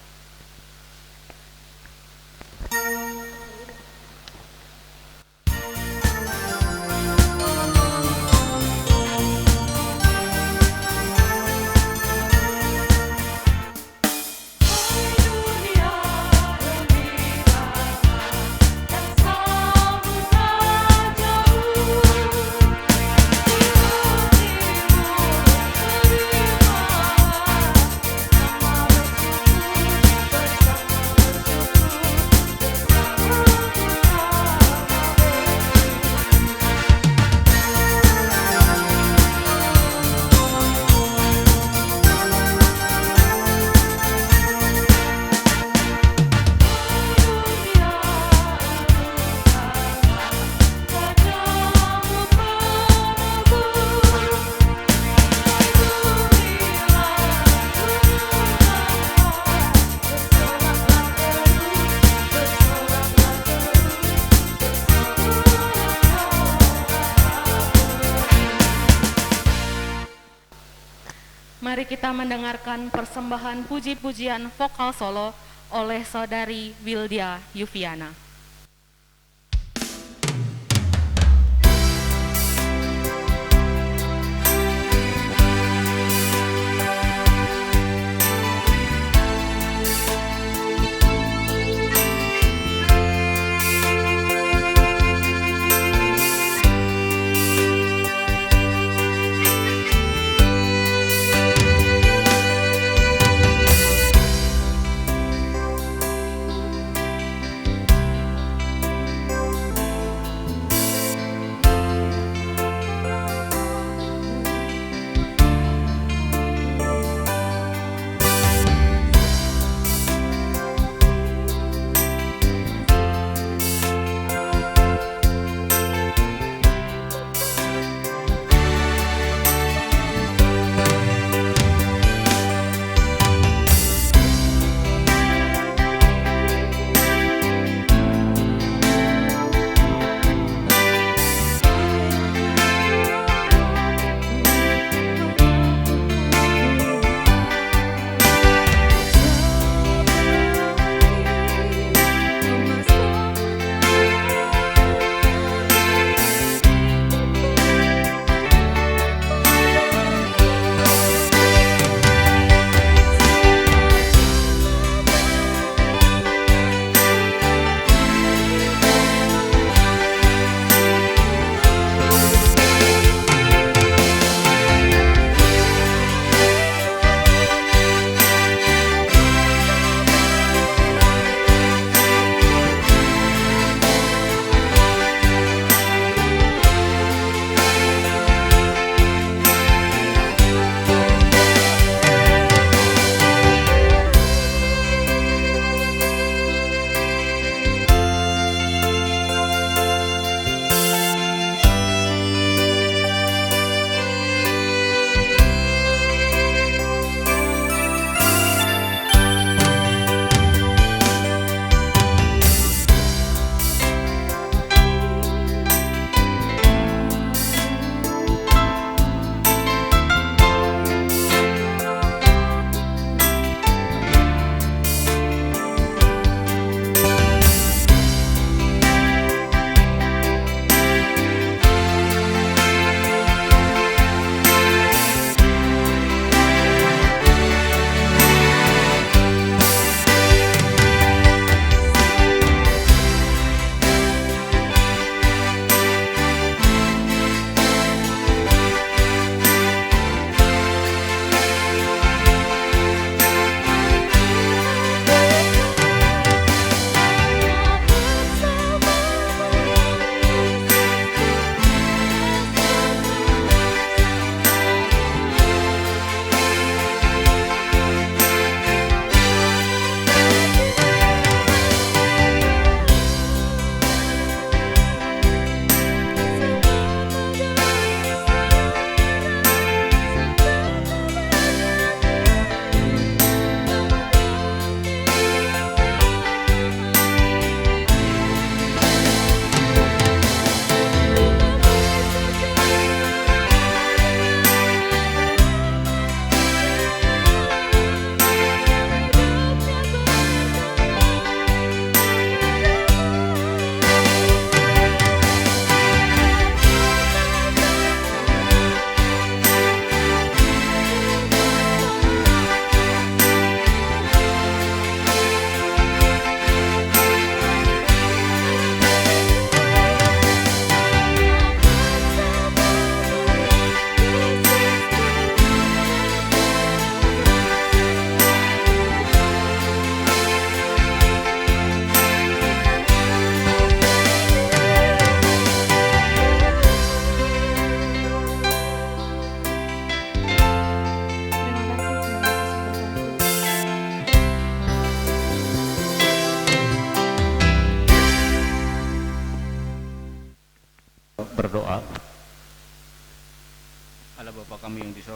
Mari kita mendengarkan persembahan puji-pujian vokal solo oleh saudari Wildia Yuviana.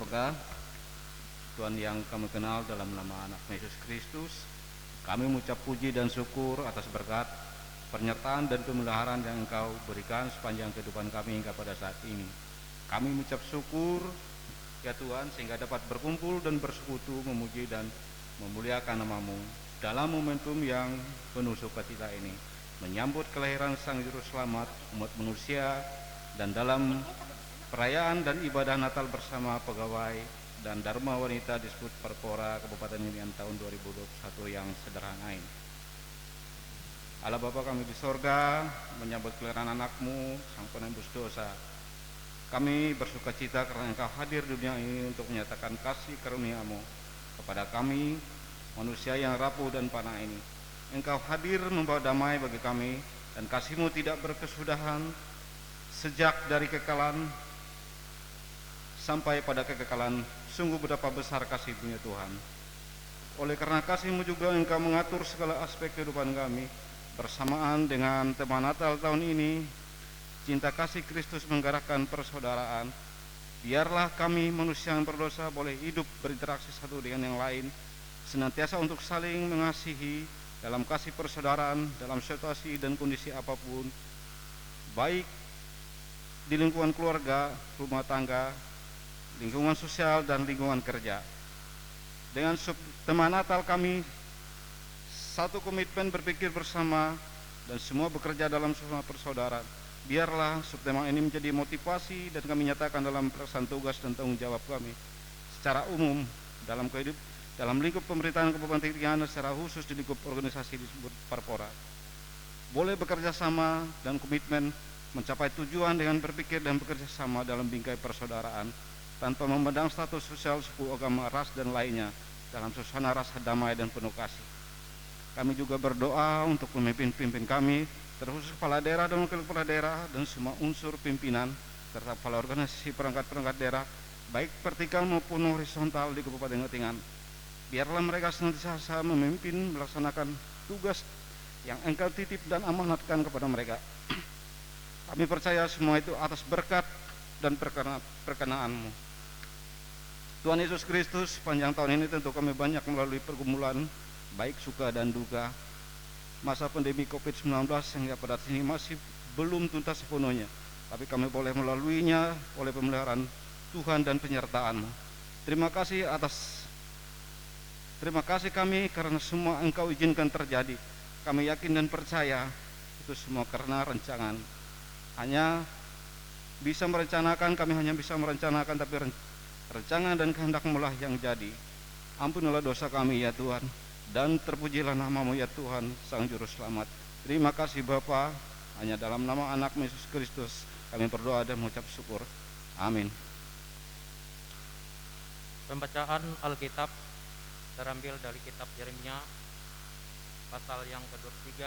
sorga, Tuhan yang kami kenal dalam nama anak Yesus Kristus, kami mengucap puji dan syukur atas berkat, penyertaan dan pemeliharaan yang Engkau berikan sepanjang kehidupan kami hingga pada saat ini. Kami mengucap syukur ya Tuhan, sehingga dapat berkumpul dan bersekutu memuji dan memuliakan nama-Mu dalam momentum yang penuh sukacita ini, menyambut kelahiran Sang Juru Selamat umat manusia, dan dalam perayaan dan ibadah Natal bersama pegawai dan Dharma Wanita Disbud Parpora Kabupaten Ilian tahun 2021 yang sederhana ini. Allah Bapa kami di sorga, menyambut kelahiran anak-Mu, Sang Penembus dosa. Kami bersuka cita karena Engkau hadir di dunia ini untuk menyatakan kasih karunia-Mu kepada kami, manusia yang rapuh dan panah ini. Engkau hadir membawa damai bagi kami, dan kasih-Mu tidak berkesudahan sejak dari kekalan sampai pada kekekalan. Sungguh betapa besar kasih-Mu ya Tuhan. Oleh karena kasih-Mu juga Engkau mengatur segala aspek kehidupan kami. Bersamaan dengan tema Natal tahun ini, cinta kasih Kristus menggerakkan persaudaraan. Biarlah kami manusia yang berdosa boleh hidup berinteraksi satu dengan yang lain, senantiasa untuk saling mengasihi dalam kasih persaudaraan, dalam situasi dan kondisi apapun, baik di lingkungan keluarga, rumah tangga, lingkungan sosial, dan lingkungan kerja. Dengan tema Natal kami satu komitmen berpikir bersama dan semua bekerja dalam suasana persaudaraan. Biarlah subtema ini menjadi motivasi dan kami nyatakan dalam pelaksanaan tugas dan tanggung jawab kami secara umum dalam lingkup pemerintahan Kabupaten Irian, secara khusus di lingkup organisasi disebut Parpora. Boleh bekerja sama dan komitmen mencapai tujuan dengan berpikir dan bekerja sama dalam bingkai persaudaraan tanpa memandang status sosial, suku, agama, ras, dan lainnya, dalam suasana rasa damai dan penuh kasih. Kami juga berdoa untuk pemimpin-pemimpin kami, terkhusus kepala daerah dan wakil kepala daerah dan semua unsur pimpinan serta kepala organisasi perangkat-perangkat daerah, baik vertikal maupun horizontal di Kabupaten Ngatingan. Biarlah mereka senantiasa memimpin melaksanakan tugas yang Engkau titip dan amanatkan kepada mereka. Kami percaya semua itu atas berkat dan perkenan-Mu. Tuhan Yesus Kristus, sepanjang tahun ini tentu kami banyak melalui pergumulan, baik suka dan duka. Masa pandemi COVID-19 hingga pada sini masih belum tuntas sepenuhnya, tapi kami boleh melaluinya oleh pemeliharaan Tuhan dan penyertaan-Mu. Terima kasih kami karena semua Engkau izinkan terjadi. Kami yakin dan percaya itu semua karena rancangan. Kami hanya bisa merencanakan, tapi rancangan dan kehendak-Mu lah yang jadi. Ampunilah dosa kami ya Tuhan, dan terpujilah nama-Mu ya Tuhan, Sang Juru Selamat. Terima kasih Bapa, hanya dalam nama anak Yesus Kristus kami berdoa dan mengucap syukur. Amin. Pembacaan Alkitab terambil dari kitab Yeremia pasal yang ke-23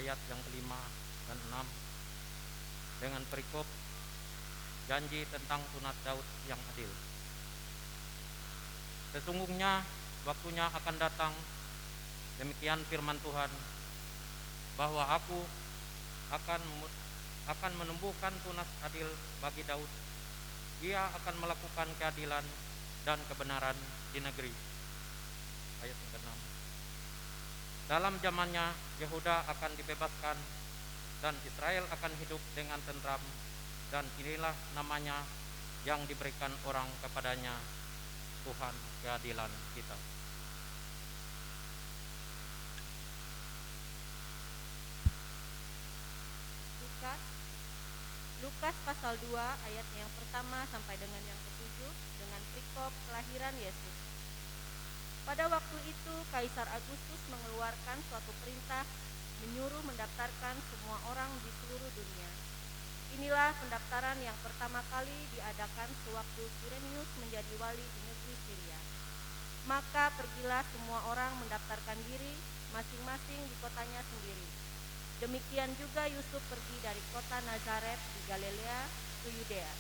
ayat yang ke-5 dan 6 dengan perikop janji tentang sunat Daud yang adil. Sesungguhnya waktunya akan datang, demikian firman Tuhan, bahwa Aku akan menumbuhkan tunas adil bagi Daud. Ia akan melakukan keadilan dan kebenaran di negeri. Ayat yang ke-6. Dalam zamannya Yehuda akan dibebaskan dan Israel akan hidup dengan tentram, dan inilah namanya yang diberikan orang kepadanya, Tuhan keadilan kita. Lukas pasal 2 ayat yang pertama sampai dengan yang ke-7 dengan perikop kelahiran Yesus. Pada waktu itu Kaisar Agustus mengeluarkan suatu perintah menyuruh mendaftarkan semua orang di seluruh dunia. Inilah pendaftaran yang pertama kali diadakan sewaktu Quirinius menjadi wali di negeri Syria. Maka pergilah semua orang mendaftarkan diri masing-masing di kotanya sendiri. Demikian juga Yusuf pergi dari kota Nazaret di Galilea ke Yudea,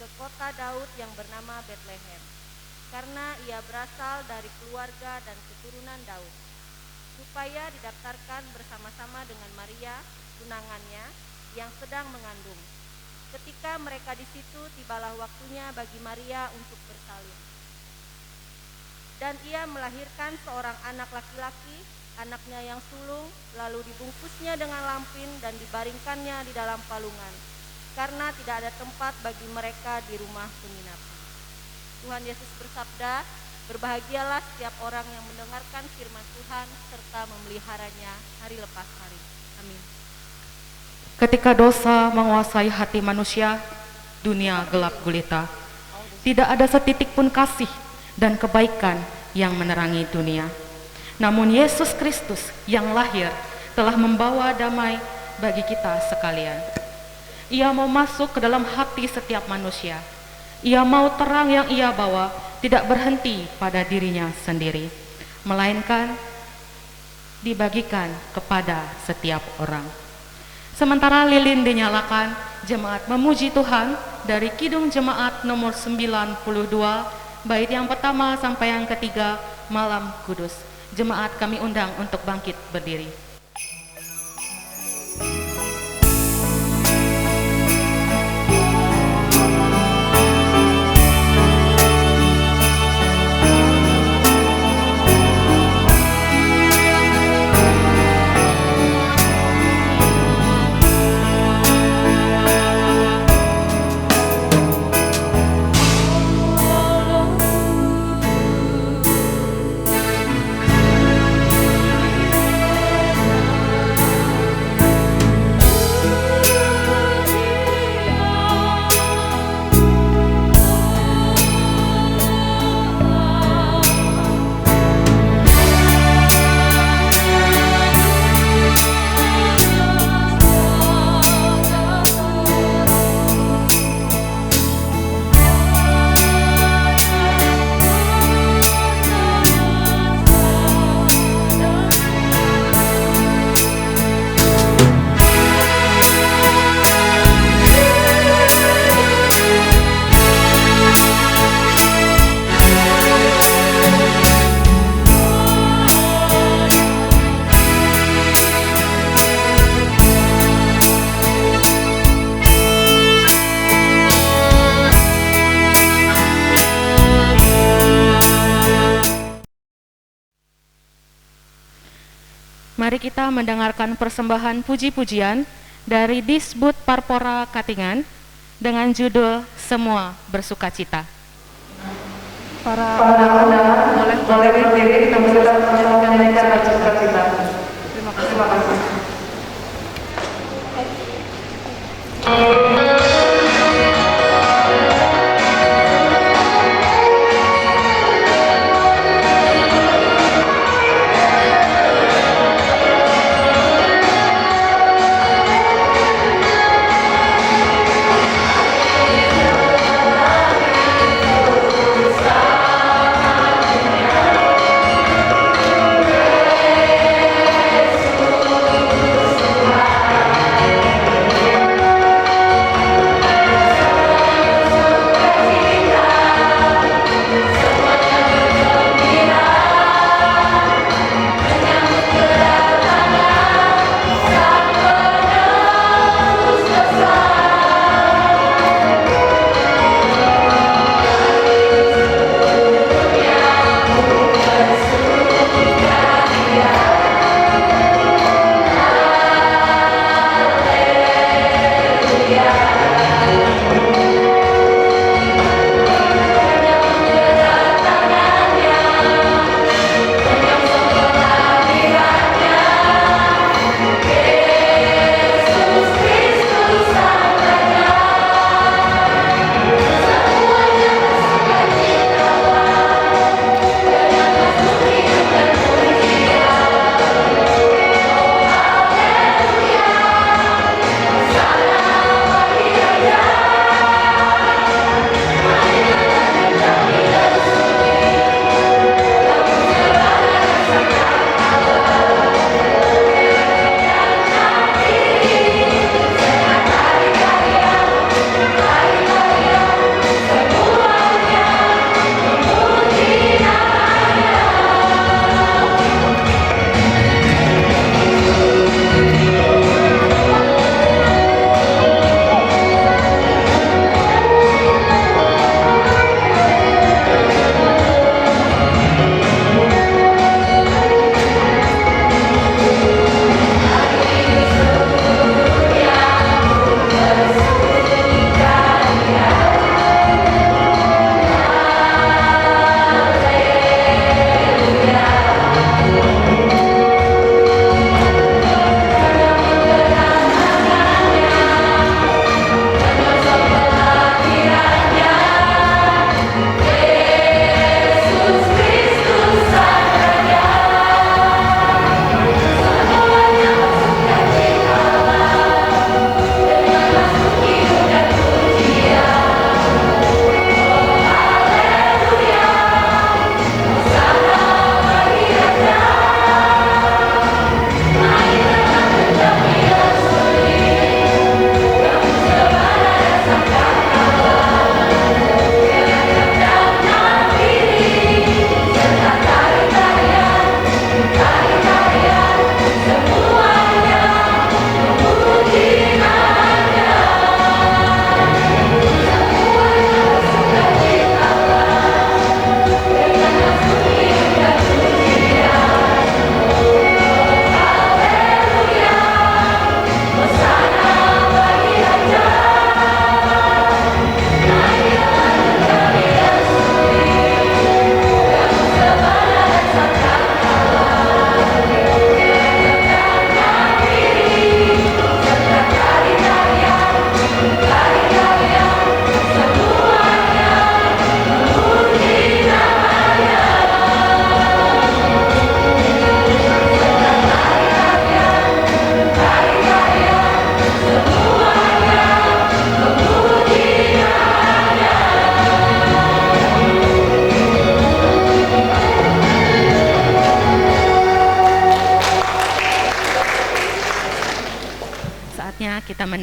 ke kota Daud yang bernama Betlehem, karena ia berasal dari keluarga dan keturunan Daud, supaya didaftarkan bersama-sama dengan Maria, tunangannya, yang sedang mengandung. Ketika mereka di situ, tibalah waktunya bagi Maria untuk bersalin. Dan ia melahirkan seorang anak laki-laki, anaknya yang sulung, lalu dibungkusnya dengan lampin dan dibaringkannya di dalam palungan, karena tidak ada tempat bagi mereka di rumah penginapan. Tuhan Yesus bersabda, "Berbahagialah setiap orang yang mendengarkan firman Tuhan serta memeliharanya hari lepas hari." Amin. Ketika dosa menguasai hati manusia, dunia gelap gulita. Tidak ada setitik pun kasih dan kebaikan yang menerangi dunia. Namun Yesus Kristus yang lahir telah membawa damai bagi kita sekalian. Ia mau masuk ke dalam hati setiap manusia. Ia mau terang yang ia bawa tidak berhenti pada dirinya sendiri, melainkan dibagikan kepada setiap orang. Sementara lilin dinyalakan, jemaat memuji Tuhan dari Kidung Jemaat nomor 92, bait yang pertama sampai yang ketiga, Malam Kudus. Jemaat kami undang untuk bangkit berdiri. Mari kita mendengarkan persembahan puji-pujian dari Disbud Parpora Katingan dengan judul Semua Bersukacita. Para anak-anak boleh berdiri, kita menyanyikan bersukacita. Terima kasih.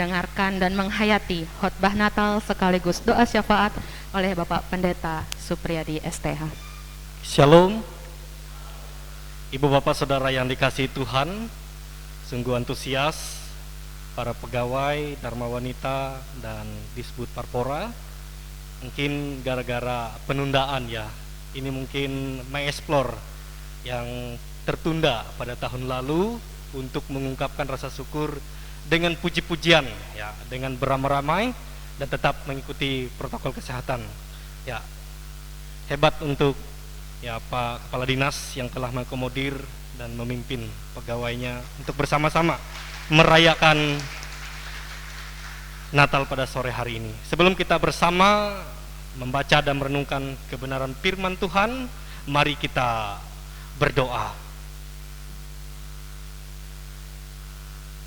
mendengarkan dan menghayati khotbah Natal sekaligus doa syafaat oleh Bapak Pendeta Supriyadi STH. Shalom. Ibu bapak saudara yang dikasihi Tuhan, sungguh antusias para pegawai Dharma Wanita dan Disbud Parpora. Mungkin gara-gara penundaan ya, ini mungkin mengeksplor yang tertunda pada tahun lalu untuk mengungkapkan rasa syukur dengan puji-pujian ya, dengan beramai-ramai dan tetap mengikuti protokol kesehatan. Ya, hebat untuk ya Pak Kepala Dinas yang telah mengakomodir dan memimpin pegawainya untuk bersama-sama merayakan Natal pada sore hari ini. Sebelum kita bersama membaca dan merenungkan kebenaran firman Tuhan, mari kita berdoa.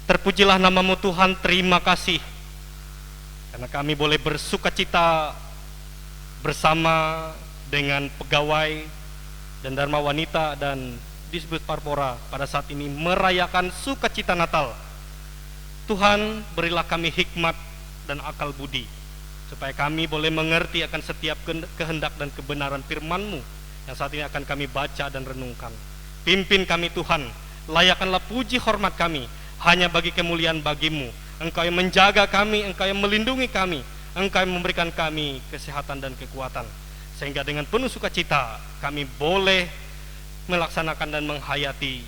Terpujilah namamu Tuhan, terima kasih karena kami boleh bersukacita bersama dengan pegawai dan Dharma Wanita dan Disbud Parpora pada saat ini merayakan sukacita Natal. Tuhan, berilah kami hikmat dan akal budi supaya kami boleh mengerti akan setiap kehendak dan kebenaran firman-Mu yang saat ini akan kami baca dan renungkan. Pimpin kami Tuhan, layakkanlah puji hormat kami hanya bagi kemuliaan bagi-Mu. Engkau yang menjaga kami, Engkau yang melindungi kami, Engkau yang memberikan kami kesehatan dan kekuatan, sehingga dengan penuh sukacita kami boleh melaksanakan dan menghayati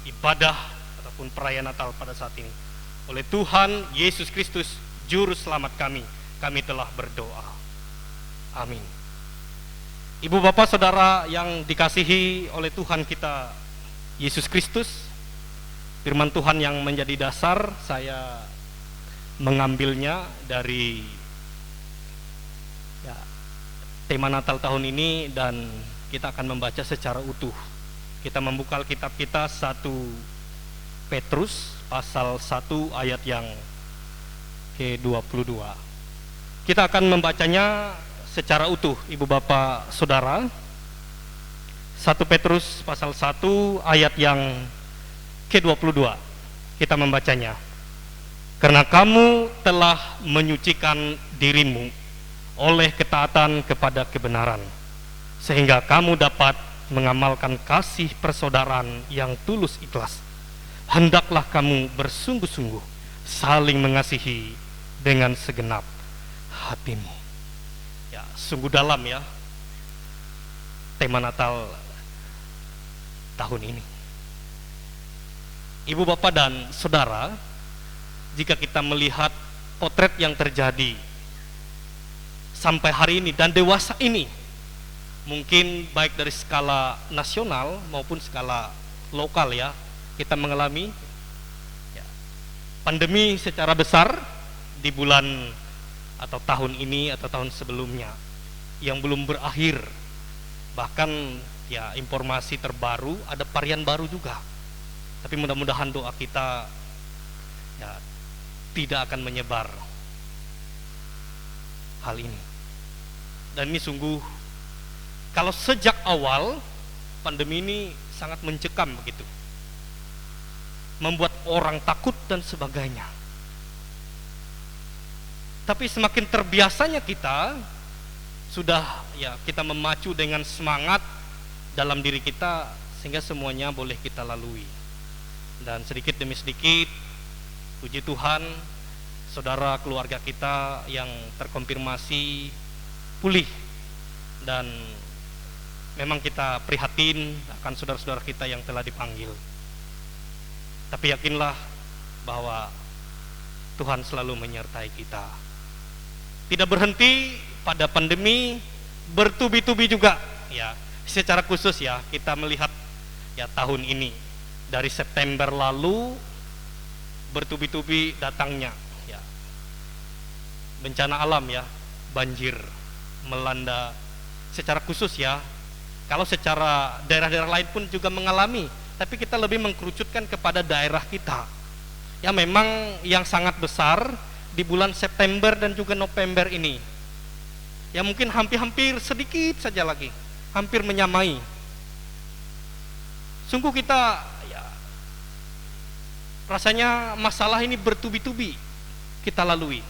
ibadah ataupun perayaan Natal pada saat ini. Oleh Tuhan Yesus Kristus Juru Selamat kami telah berdoa. Amin. Ibu bapak saudara yang dikasihi oleh Tuhan kita Yesus Kristus, firman Tuhan yang menjadi dasar, saya mengambilnya dari tema Natal tahun ini dan kita akan membaca secara utuh. Kita membuka Alkitab kita 1 Petrus pasal 1 ayat yang ke-22. Kita akan membacanya secara utuh, Ibu Bapak Saudara. 1 Petrus pasal 1 ayat yang ke-22. Kita membacanya. Karena kamu telah menyucikan dirimu oleh ketaatan kepada kebenaran, sehingga kamu dapat mengamalkan kasih persaudaraan yang tulus ikhlas. Hendaklah kamu bersungguh-sungguh saling mengasihi dengan segenap hatimu. Ya, sungguh dalam ya tema Natal tahun ini. Ibu bapak dan saudara, jika kita melihat potret yang terjadi sampai hari ini dan dewasa ini, mungkin baik dari skala nasional maupun skala lokal ya, kita mengalami pandemi secara besar di bulan atau tahun ini atau tahun sebelumnya yang belum berakhir. Bahkan ya informasi terbaru ada varian baru juga. Tapi mudah-mudahan doa kita ya tidak akan menyebar hal ini. Dan ini sungguh, kalau sejak awal pandemi ini sangat mencekam begitu, membuat orang takut dan sebagainya. Tapi semakin terbiasanya kita sudah ya kita memacu dengan semangat dalam diri kita sehingga semuanya boleh kita lalui. Dan sedikit demi sedikit, puji Tuhan, saudara keluarga kita yang terkonfirmasi pulih, dan memang kita prihatin akan saudara-saudara kita yang telah dipanggil. Tapi yakinlah bahwa Tuhan selalu menyertai kita. Tidak berhenti pada pandemi, bertubi-tubi juga ya. Secara khusus ya kita melihat ya tahun ini dari September lalu bertubi-tubi datangnya ya bencana alam ya, banjir melanda secara khusus ya. Kalau secara daerah-daerah lain pun juga mengalami, tapi kita lebih mengkerucutkan kepada daerah kita. Ya memang yang sangat besar di bulan September dan juga November ini. Ya mungkin hampir-hampir sedikit saja lagi, hampir menyamai. Sungguh kita ya rasanya masalah ini bertubi-tubi kita lalui.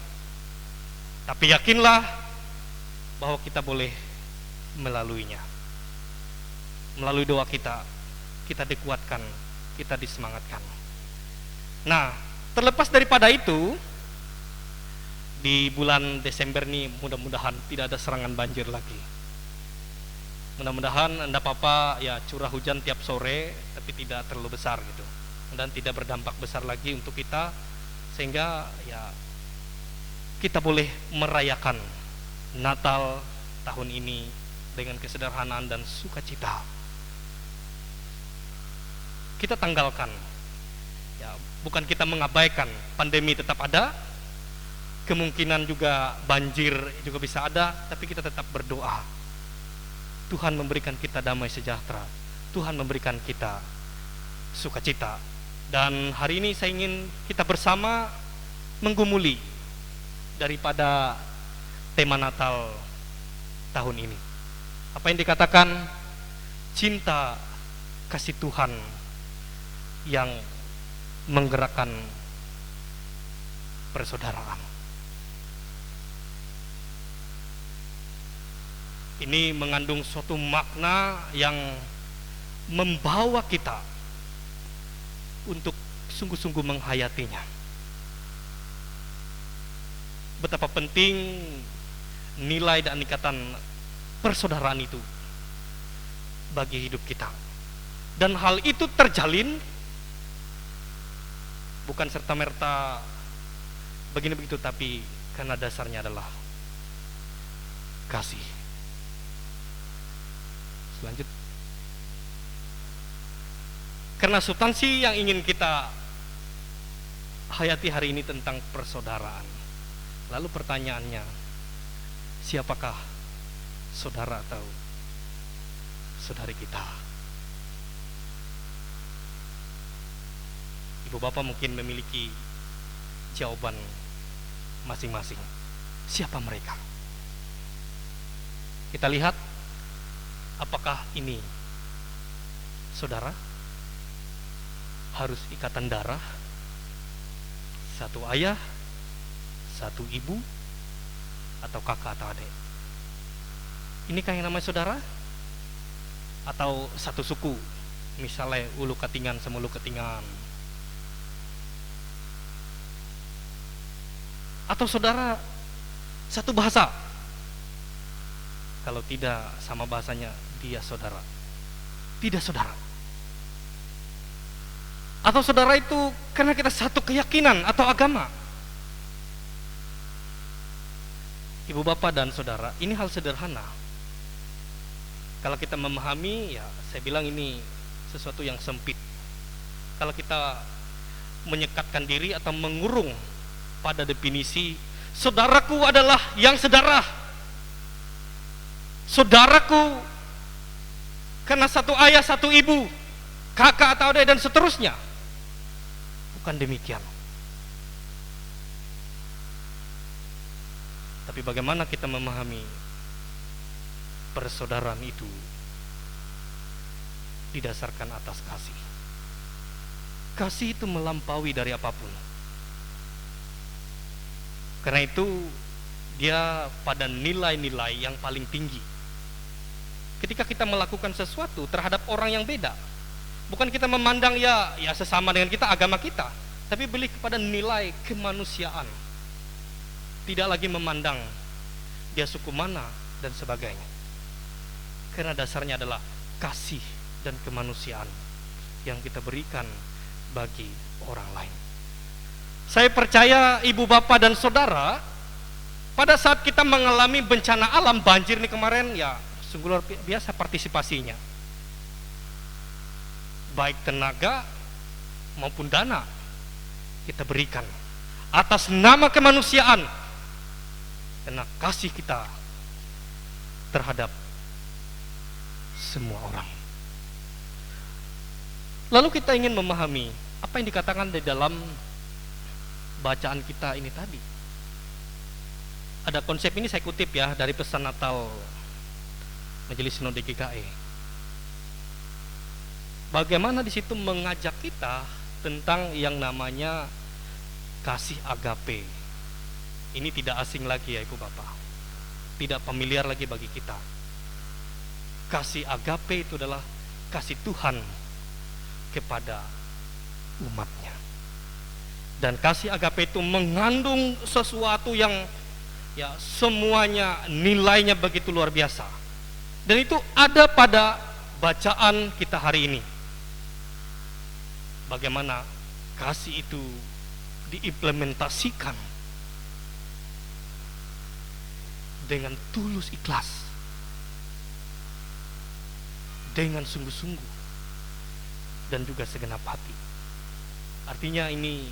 Tapi yakinlah bahwa kita boleh melaluinya. Melalui doa kita, kita dikuatkan, kita disemangatkan. Nah, terlepas daripada itu, di bulan Desember ini mudah-mudahan tidak ada serangan banjir lagi. Mudah-mudahan enggak apa-apa ya curah hujan tiap sore, tapi tidak terlalu besar gitu. Dan tidak berdampak besar lagi untuk kita, sehingga ya kita boleh merayakan Natal tahun ini dengan kesederhanaan dan sukacita. Kita tanggalkan, ya bukan kita mengabaikan, pandemi tetap ada, kemungkinan juga banjir juga bisa ada, tapi kita tetap berdoa. Tuhan memberikan kita damai sejahtera, Tuhan memberikan kita sukacita. Dan hari ini saya ingin kita bersama menggumuli daripada tema Natal tahun ini. Apa yang dikatakan cinta kasih Tuhan yang menggerakkan persaudaraan. Ini mengandung suatu makna yang membawa kita untuk sungguh-sungguh menghayatinya. Betapa penting nilai dan ikatan persaudaraan itu bagi hidup kita. Dan hal itu terjalin bukan serta-merta begini begitu, tapi karena dasarnya adalah kasih. Selanjut, karena substansi yang ingin kita hayati hari ini tentang persaudaraan. Lalu pertanyaannya, siapakah saudara atau saudari kita? Ibu bapak mungkin memiliki jawaban masing-masing. Siapa mereka? Kita lihat, apakah ini saudara? Harus ikatan darah, satu ayah, satu ibu, atau kakak atau adik? Inikah yang namanya saudara? Atau satu suku, misalnya ulu ketingan sama ulu ketingan? Atau saudara satu bahasa? Kalau tidak sama bahasanya, dia saudara. Tidak saudara. Atau saudara itu karena kita satu keyakinan atau agama. Ibu bapak dan saudara, ini hal sederhana. Kalau kita memahami, ya saya bilang ini sesuatu yang sempit. Kalau kita menyekatkan diri atau mengurung pada definisi, saudaraku adalah yang sedarah. Saudaraku karena satu ayah, satu ibu, kakak atau adik dan seterusnya. Bukan demikian. Tapi bagaimana kita memahami persaudaraan itu didasarkan atas kasih. Kasih itu melampaui dari apapun. Karena itu dia pada nilai-nilai yang paling tinggi. Ketika kita melakukan sesuatu terhadap orang yang beda, bukan kita memandang ya sesama dengan kita, agama kita, tapi beli kepada nilai kemanusiaan. Tidak lagi memandang dia suku mana dan sebagainya. Karena dasarnya adalah kasih dan kemanusiaan yang kita berikan bagi orang lain. Saya percaya ibu bapak dan saudara, pada saat kita mengalami bencana alam banjir nih kemarin, ya sungguh luar biasa partisipasinya. Baik tenaga maupun dana kita berikan atas nama kemanusiaan, karena kasih kita terhadap semua orang. Lalu kita ingin memahami apa yang dikatakan di dalam bacaan kita ini tadi. Ada konsep ini saya kutip ya dari pesan Natal Majelis Sinode GKI. Bagaimana di situ mengajak kita tentang yang namanya kasih agape ini tidak asing lagi ya Ibu Bapak, tidak familiar lagi bagi kita. Kasih agape itu adalah kasih Tuhan kepada umatnya. Dan kasih agape itu mengandung sesuatu yang ya semuanya nilainya begitu luar biasa. Dan itu ada pada bacaan kita hari ini. Bagaimana kasih itu diimplementasikan dengan tulus ikhlas, dengan sungguh-sungguh, dan juga segenap hati. Artinya ini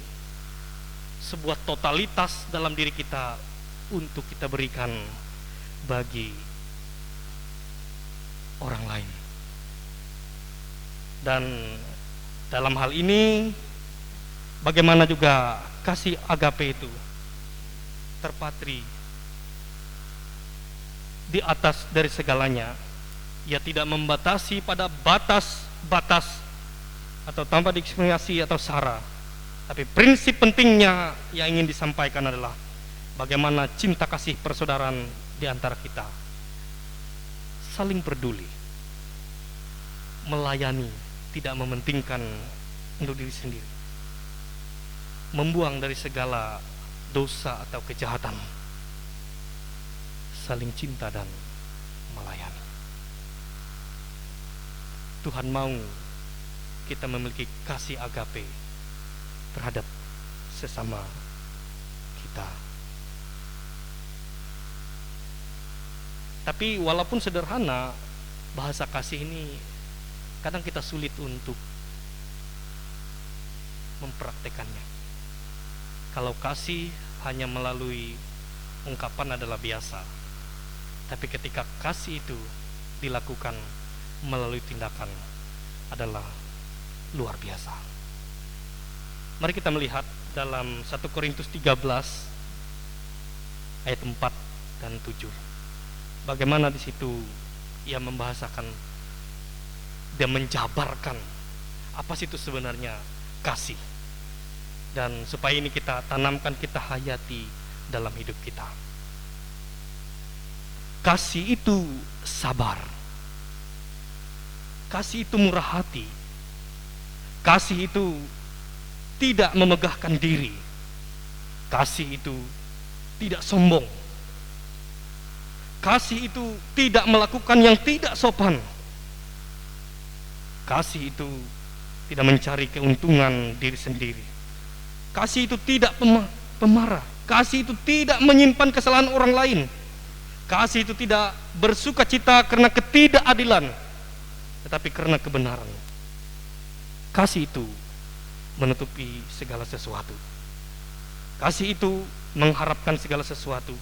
sebuah totalitas dalam diri kita untuk kita berikan bagi orang lain. Dan dalam hal ini bagaimana juga kasih agape itu terpatri di atas dari segalanya. Ia tidak membatasi pada batas-batas atau tanpa diskriminasi atau sara. Tapi prinsip pentingnya yang ingin disampaikan adalah bagaimana cinta kasih persaudaraan di antara kita, saling peduli, melayani, tidak mementingkan untuk diri sendiri, membuang dari segala dosa atau kejahatan, saling cinta dan melayani. Tuhan mau kita memiliki kasih agape terhadap sesama kita. Tapi walaupun sederhana, bahasa kasih ini kadang kita sulit untuk mempraktekannya. Kalau kasih hanya melalui ungkapan adalah biasa, tapi ketika kasih itu dilakukan melalui tindakan adalah luar biasa. Mari kita melihat dalam 1 Korintus 13 ayat 4 dan 7. Bagaimana di situ ia membahasakan dan menjabarkan apa sih itu sebenarnya kasih. Dan supaya ini kita tanamkan, kita hayati dalam hidup kita. Kasih itu sabar. Kasih itu murah hati. Kasih itu tidak memegahkan diri. Kasih itu tidak sombong. Kasih itu tidak melakukan yang tidak sopan. Kasih itu tidak mencari keuntungan diri sendiri. Kasih itu tidak pemarah. Kasih itu tidak menyimpan kesalahan orang lain. Kasih itu tidak bersuka cita karena ketidakadilan, tetapi karena kebenaran. Kasih itu menutupi segala sesuatu. Kasih itu mengharapkan segala sesuatu.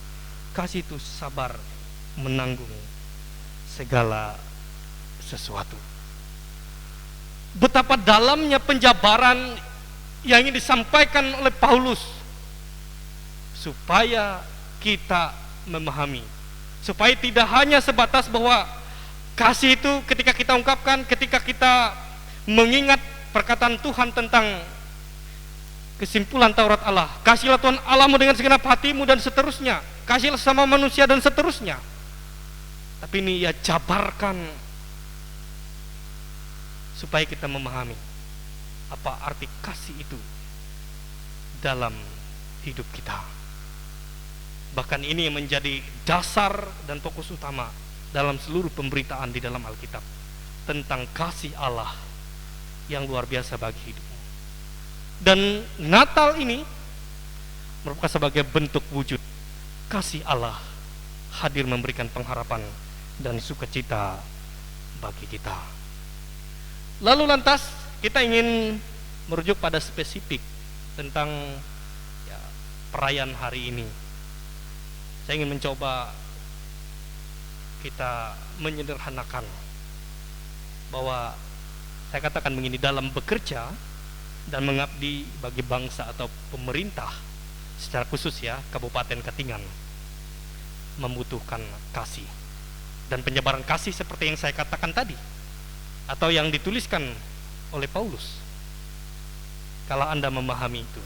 Kasih itu sabar menanggung segala sesuatu. Betapa dalamnya penjabaran yang ingin disampaikan oleh Paulus supaya kita memahami, supaya tidak hanya sebatas bahwa kasih itu ketika kita ungkapkan, ketika kita mengingat perkataan Tuhan tentang kesimpulan Taurat Allah, kasihlah Tuhan Allahmu dengan segenap hatimu dan seterusnya, kasihlah sama manusia dan seterusnya. Tapi ini ia jabarkan supaya kita memahami apa arti kasih itu dalam hidup kita. Bahkan ini yang menjadi dasar dan fokus utama dalam seluruh pemberitaan di dalam Alkitab tentang kasih Allah yang luar biasa bagi hidupmu. Dan Natal ini merupakan sebagai bentuk wujud kasih Allah hadir memberikan pengharapan dan sukacita bagi kita. Lalu lantas kita ingin merujuk pada spesifik tentang perayaan hari ini. Saya ingin mencoba kita menyederhanakan bahwa saya katakan begini, dalam bekerja dan mengabdi bagi bangsa atau pemerintah secara khusus ya, Kabupaten Katingan membutuhkan kasih dan penyebaran kasih seperti yang saya katakan tadi atau yang dituliskan oleh Paulus. Kalau Anda memahami itu,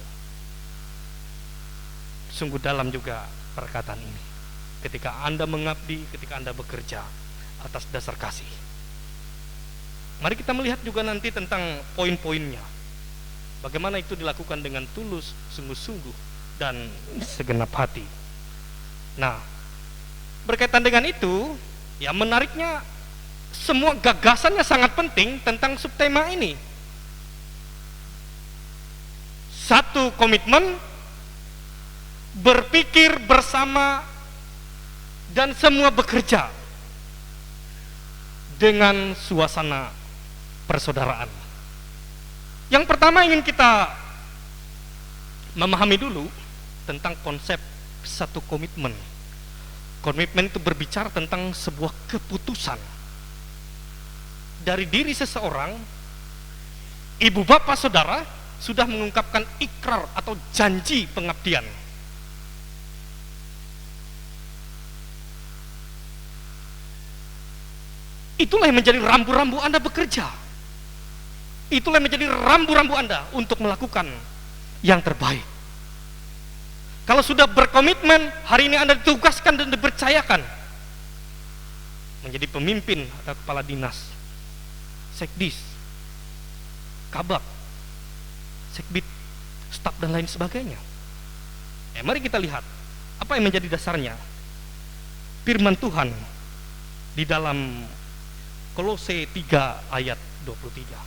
Sungguh dalam juga perkataan ini. Ketika Anda mengabdi, ketika Anda bekerja atas dasar kasih. Mari kita melihat juga nanti tentang poin-poinnya. Bagaimana itu dilakukan dengan tulus, sungguh-sungguh, dan segenap hati. Nah, berkaitan dengan itu, ya menariknya semua gagasannya sangat penting tentang subtema ini. Satu, komitmen, berpikir bersama, dan semua bekerja dengan suasana persaudaraan. Yang pertama ingin kita memahami dulu tentang konsep satu komitmen. Komitmen itu berbicara tentang sebuah keputusan dari diri seseorang. Ibu bapak saudara sudah mengungkapkan ikrar atau janji pengabdian. Itulah yang menjadi rambu-rambu Anda bekerja. Itulah yang menjadi rambu-rambu Anda untuk melakukan yang terbaik. Kalau sudah berkomitmen, hari ini Anda ditugaskan dan dipercayakan menjadi pemimpin atau kepala dinas, sekdis, kabak, sekbid, staf dan lain sebagainya. Mari kita lihat apa yang menjadi dasarnya. Firman Tuhan di dalam Kolose 3 ayat 23.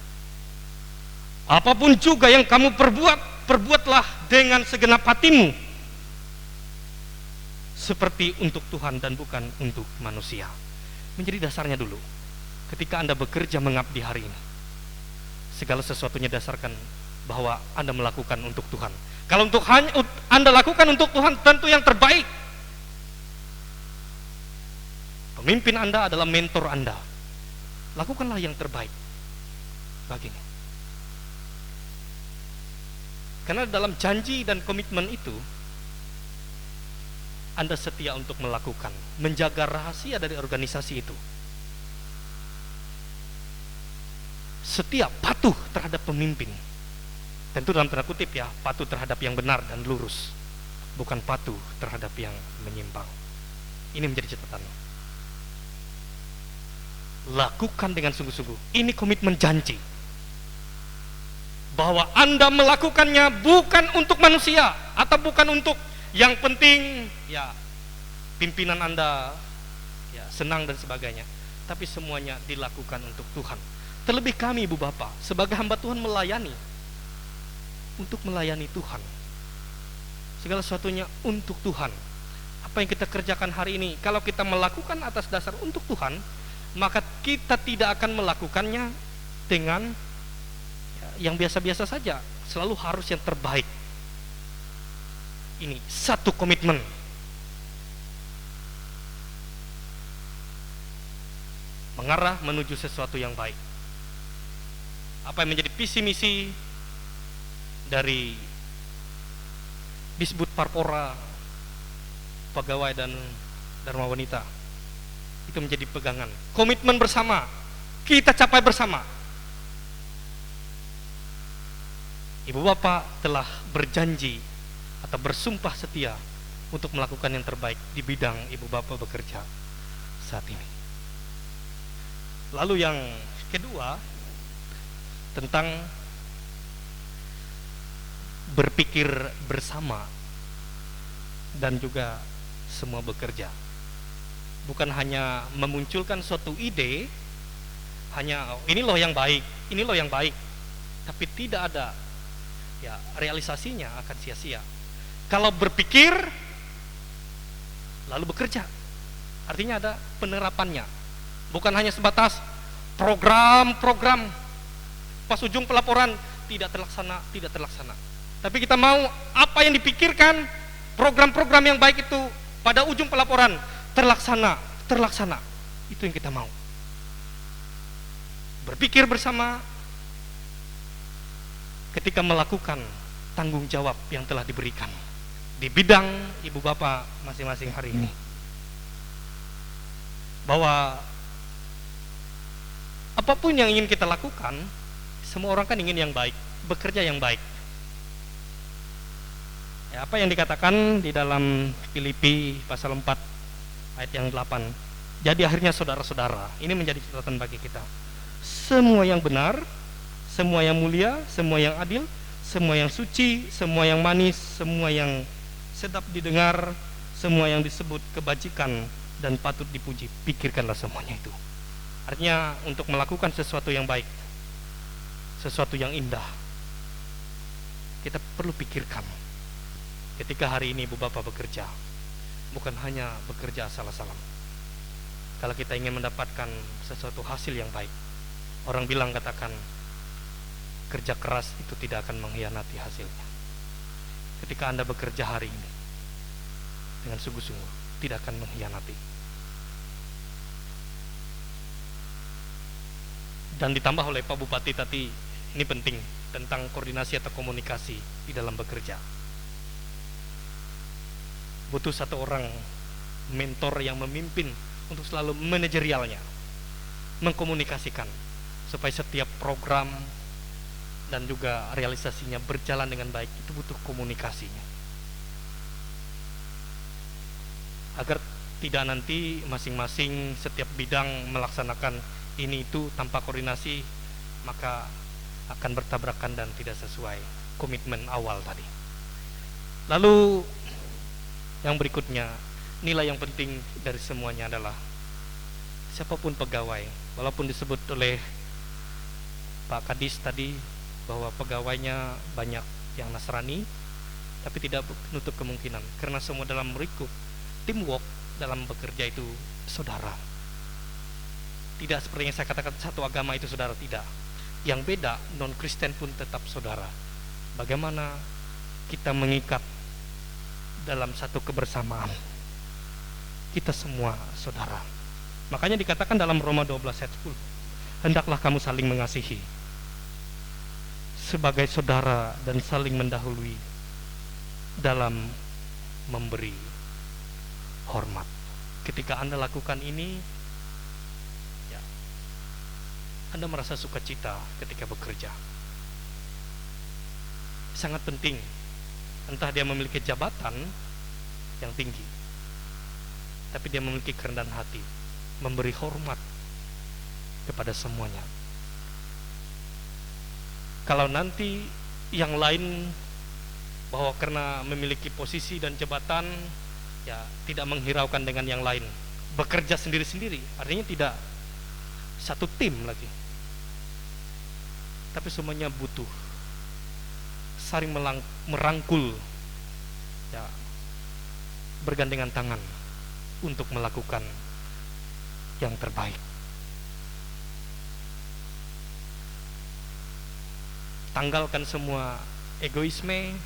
Apapun juga yang kamu perbuat, perbuatlah dengan segenap hatimu, seperti untuk Tuhan dan bukan untuk manusia. Menjadi dasarnya dulu. Ketika Anda bekerja mengabdi hari ini, segala sesuatunya dasarkan bahwa Anda melakukan untuk Tuhan. Kalau untuk Anda lakukan untuk Tuhan, tentu yang terbaik. Pemimpin Anda adalah mentor Anda. Lakukanlah yang terbaik baginya. Karena dalam janji dan komitmen itu, Anda setia untuk melakukan, menjaga rahasia dari organisasi itu. Setia, patuh terhadap pemimpin. Tentu dalam tanda kutip ya, patuh terhadap yang benar dan lurus, bukan patuh terhadap yang menyimpang. Ini menjadi catatan. Lakukan dengan sungguh-sungguh. Ini komitmen janji bahwa Anda melakukannya bukan untuk manusia atau bukan untuk yang penting ya pimpinan Anda ya senang dan sebagainya, tapi semuanya dilakukan untuk Tuhan. Terlebih kami Ibu Bapak sebagai hamba Tuhan melayani, untuk melayani Tuhan. Segala sesuatunya untuk Tuhan. Apa yang kita kerjakan hari ini, kalau kita melakukan atas dasar untuk Tuhan, maka kita tidak akan melakukannya dengan yang biasa-biasa saja. Selalu harus yang terbaik. Ini satu komitmen. Mengarah menuju sesuatu yang baik. Apa yang menjadi visi misi dari Disbud Parpora, pegawai dan Dharma Wanita, itu menjadi pegangan. Komitmen bersama, kita capai bersama. Ibu bapak telah berjanji atau bersumpah setia untuk melakukan yang terbaik di bidang ibu bapak bekerja saat ini. Lalu yang kedua, tentang berpikir bersama dan juga semua bekerja. Bukan hanya memunculkan suatu ide, hanya ini loh yang baik, ini loh yang baik, tapi tidak ada ya realisasinya, akan sia-sia. Kalau berpikir lalu bekerja, artinya ada penerapannya. Bukan hanya sebatas program-program, pas ujung pelaporan tidak terlaksana. Tapi kita mau apa yang dipikirkan, program-program yang baik itu pada ujung pelaporan terlaksana. Itu yang kita mau. Berpikir bersama ketika melakukan tanggung jawab yang telah diberikan di bidang ibu bapak masing-masing hari ini. Bahwa apapun yang ingin kita lakukan, semua orang kan ingin yang baik, bekerja yang baik. Ya, apa yang dikatakan di dalam Filipi pasal 4 ayat yang 8. Jadi akhirnya saudara-saudara, ini menjadi catatan bagi kita. Semua yang benar, semua yang mulia, semua yang adil, semua yang suci, semua yang manis, semua yang sedap didengar, semua yang disebut kebajikan dan patut dipuji, pikirkanlah semuanya itu. Artinya untuk melakukan sesuatu yang baik, sesuatu yang indah, kita perlu pikirkan. Ketika hari ini Ibu Bapak bekerja, bukan hanya bekerja asal-asalan. Kalau kita ingin mendapatkan sesuatu hasil yang baik, orang bilang katakan kerja keras itu tidak akan mengkhianati hasilnya. Ketika Anda bekerja hari ini dengan sungguh-sungguh, tidak akan mengkhianati. Dan ditambah oleh Pak Bupati tadi, ini penting tentang koordinasi atau komunikasi di dalam bekerja. Butuh satu orang mentor yang memimpin untuk selalu manajerialnya, mengkomunikasikan supaya setiap program dan juga realisasinya berjalan dengan baik. Itu butuh komunikasinya, agar tidak nanti masing-masing setiap bidang melaksanakan ini itu tanpa koordinasi, maka akan bertabrakan dan tidak sesuai komitmen awal tadi. Lalu yang berikutnya, nilai yang penting dari semuanya adalah siapapun pegawai, walaupun disebut oleh Pak Kadis tadi bahwa pegawainya banyak yang Nasrani, tapi tidak menutup kemungkinan karena semua dalam berikut teamwork dalam bekerja itu saudara. Tidak seperti yang saya katakan satu agama itu saudara, tidak. Yang beda, non-Kristen pun tetap saudara. Bagaimana kita mengikat dalam satu kebersamaan, kita semua saudara. Makanya dikatakan dalam Roma 12 ayat 10, hendaklah kamu saling mengasihi sebagai saudara dan saling mendahului dalam memberi hormat. Ketika Anda lakukan ini, ya, Anda merasa sukacita ketika bekerja. Sangat penting. Entah dia memiliki jabatan yang tinggi, tapi dia memiliki kerendahan hati, memberi hormat kepada semuanya. Kalau nanti yang lain bahwa karena memiliki posisi dan jabatan, ya tidak menghiraukan dengan yang lain, bekerja sendiri-sendiri, artinya tidak satu tim lagi, tapi semuanya butuh saling merangkul, ya, bergandengan tangan untuk melakukan yang terbaik. Tanggalkan semua egoisme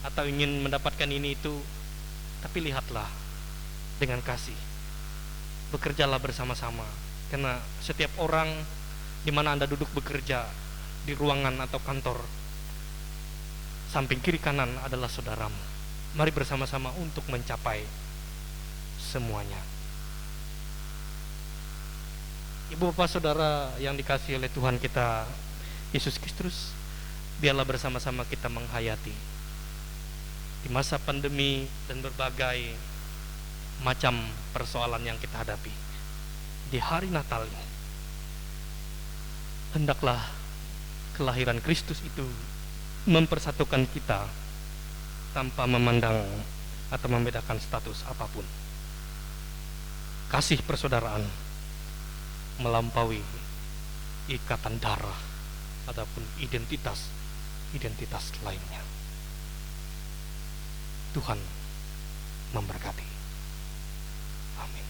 atau ingin mendapatkan ini itu, tapi lihatlah dengan kasih. Bekerjalah bersama-sama, karena setiap orang di mana Anda duduk bekerja di ruangan atau kantor, samping kiri kanan adalah saudaramu. Mari bersama-sama untuk mencapai semuanya. Ibu bapak saudara yang dikasihi oleh Tuhan kita Yesus Kristus, biarlah bersama-sama kita menghayati di masa pandemi dan berbagai macam persoalan yang kita hadapi di hari Natal ini. Hendaklah kelahiran Kristus itu mempersatukan kita tanpa memandang atau membedakan status apapun. Kasih persaudaraan melampaui ikatan darah ataupun identitas lainnya. Tuhan memberkati. Amin.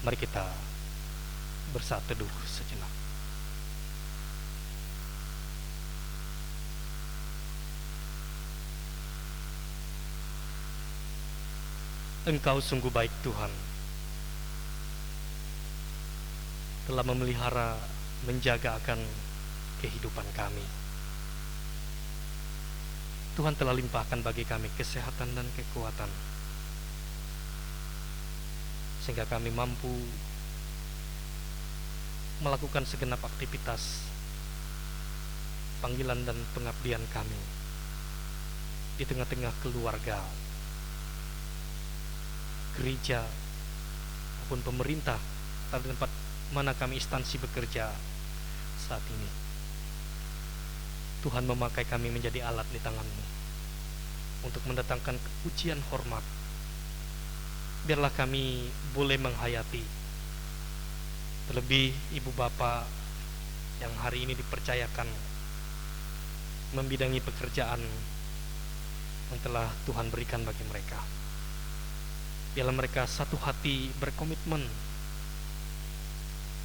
Mari kita bersaat teduh sejenak. Engkau sungguh baik Tuhan, telah memelihara, menjaga akan kehidupan kami. Tuhan telah limpahkan bagi kami kesehatan dan kekuatan, sehingga kami mampu melakukan segenap aktivitas panggilan dan pengabdian kami di tengah-tengah keluarga, gereja, maupun pemerintah, pada tempat mana kami instansi bekerja saat ini. Tuhan memakai kami menjadi alat di tangan-Mu untuk mendatangkan kepujian hormat. Biarlah kami boleh menghayati, terlebih ibu bapa yang hari ini dipercayakan membidangi pekerjaan yang telah Tuhan berikan bagi mereka. Biarlah mereka satu hati berkomitmen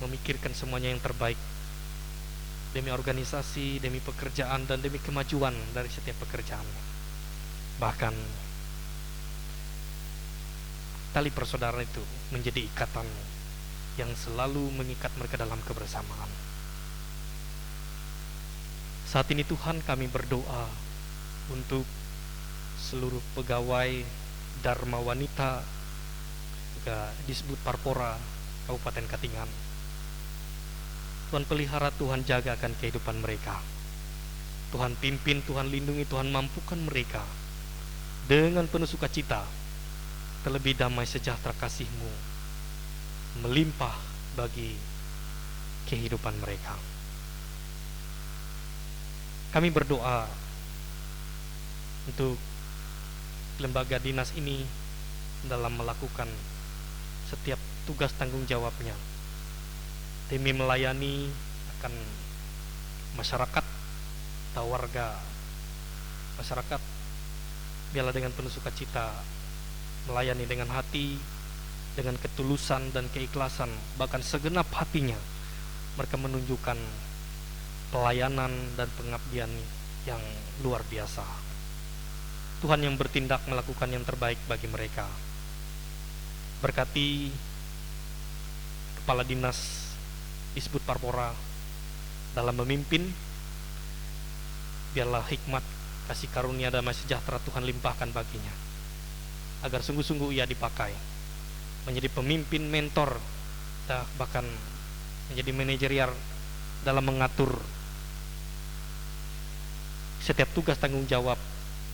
memikirkan semuanya yang terbaik demi organisasi, demi pekerjaan, dan demi kemajuan dari setiap pekerjaan. Bahkan tali persaudaraan itu menjadi ikatan yang selalu mengikat mereka dalam kebersamaan. Saat ini Tuhan, kami berdoa untuk seluruh pegawai Dharma Wanita, juga disebut Parpora Kabupaten Katingan. Tuhan pelihara, Tuhan jaga akan kehidupan mereka. Tuhan pimpin, Tuhan lindungi, Tuhan mampukan mereka dengan penuh sukacita. Terlebih damai sejahtera kasih-Mu melimpah bagi kehidupan mereka. Kami berdoa untuk lembaga dinas ini dalam melakukan setiap tugas tanggung jawabnya demi melayani akan masyarakat atau warga masyarakat. Biarlah dengan penuh sukacita melayani dengan hati, dengan ketulusan dan keikhlasan, bahkan segenap hatinya mereka menunjukkan pelayanan dan pengabdian yang luar biasa. Tuhan yang bertindak melakukan yang terbaik bagi mereka. Berkati kepala dinas disebut Parpora dalam memimpin. Biarlah hikmat, kasih karunia, damai sejahtera Tuhan limpahkan baginya, agar sungguh-sungguh ia dipakai menjadi pemimpin, mentor, bahkan menjadi manajerial dalam mengatur setiap tugas tanggung jawab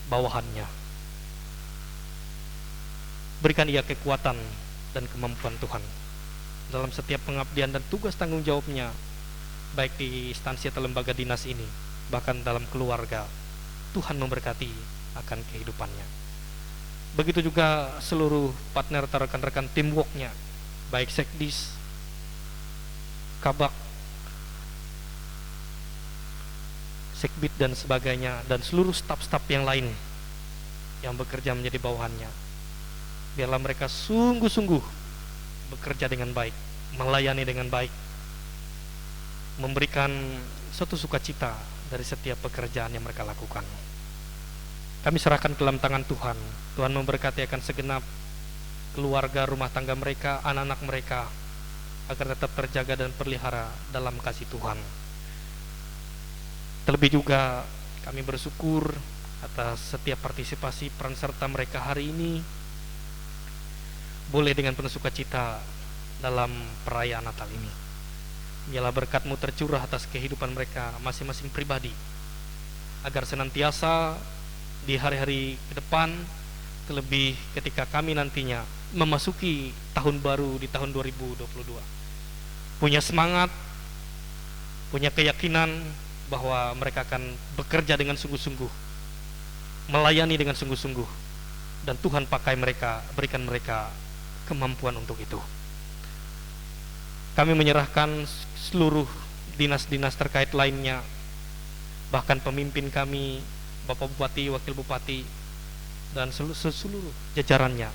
bawahannya. Berikan ia kekuatan dan kemampuan Tuhan dalam setiap pengabdian dan tugas tanggung jawabnya, baik di instansi atau lembaga dinas ini, bahkan dalam keluarga. Tuhan memberkati akan kehidupannya. Begitu juga seluruh partner atau rekan-rekan teamworknya, baik sekdis, kabak, sekbid dan sebagainya, dan seluruh staf-staf yang lain yang bekerja menjadi bawahannya. Biarlah mereka sungguh-sungguh bekerja dengan baik, melayani dengan baik, memberikan suatu sukacita dari setiap pekerjaan yang mereka lakukan. Kami serahkan ke dalam tangan Tuhan. Tuhan memberkati akan segenap keluarga, rumah tangga mereka, anak-anak mereka, agar tetap terjaga dan terpelihara dalam kasih Tuhan. Terlebih juga kami bersyukur atas setiap partisipasi peran serta mereka hari ini boleh dengan penuh sukacita dalam perayaan Natal ini. Biarlah berkat-Mu tercurah atas kehidupan mereka masing-masing pribadi, agar senantiasa di hari-hari ke depan, terlebih ketika kami nantinya memasuki tahun baru di tahun 2022, punya semangat, punya keyakinan bahwa mereka akan bekerja dengan sungguh-sungguh, melayani dengan sungguh-sungguh, dan Tuhan pakai mereka, berikan mereka kemampuan untuk itu. Kami menyerahkan seluruh dinas-dinas terkait lainnya, bahkan pemimpin kami, Bapak Bupati, Wakil Bupati, dan seluruh jajarannya,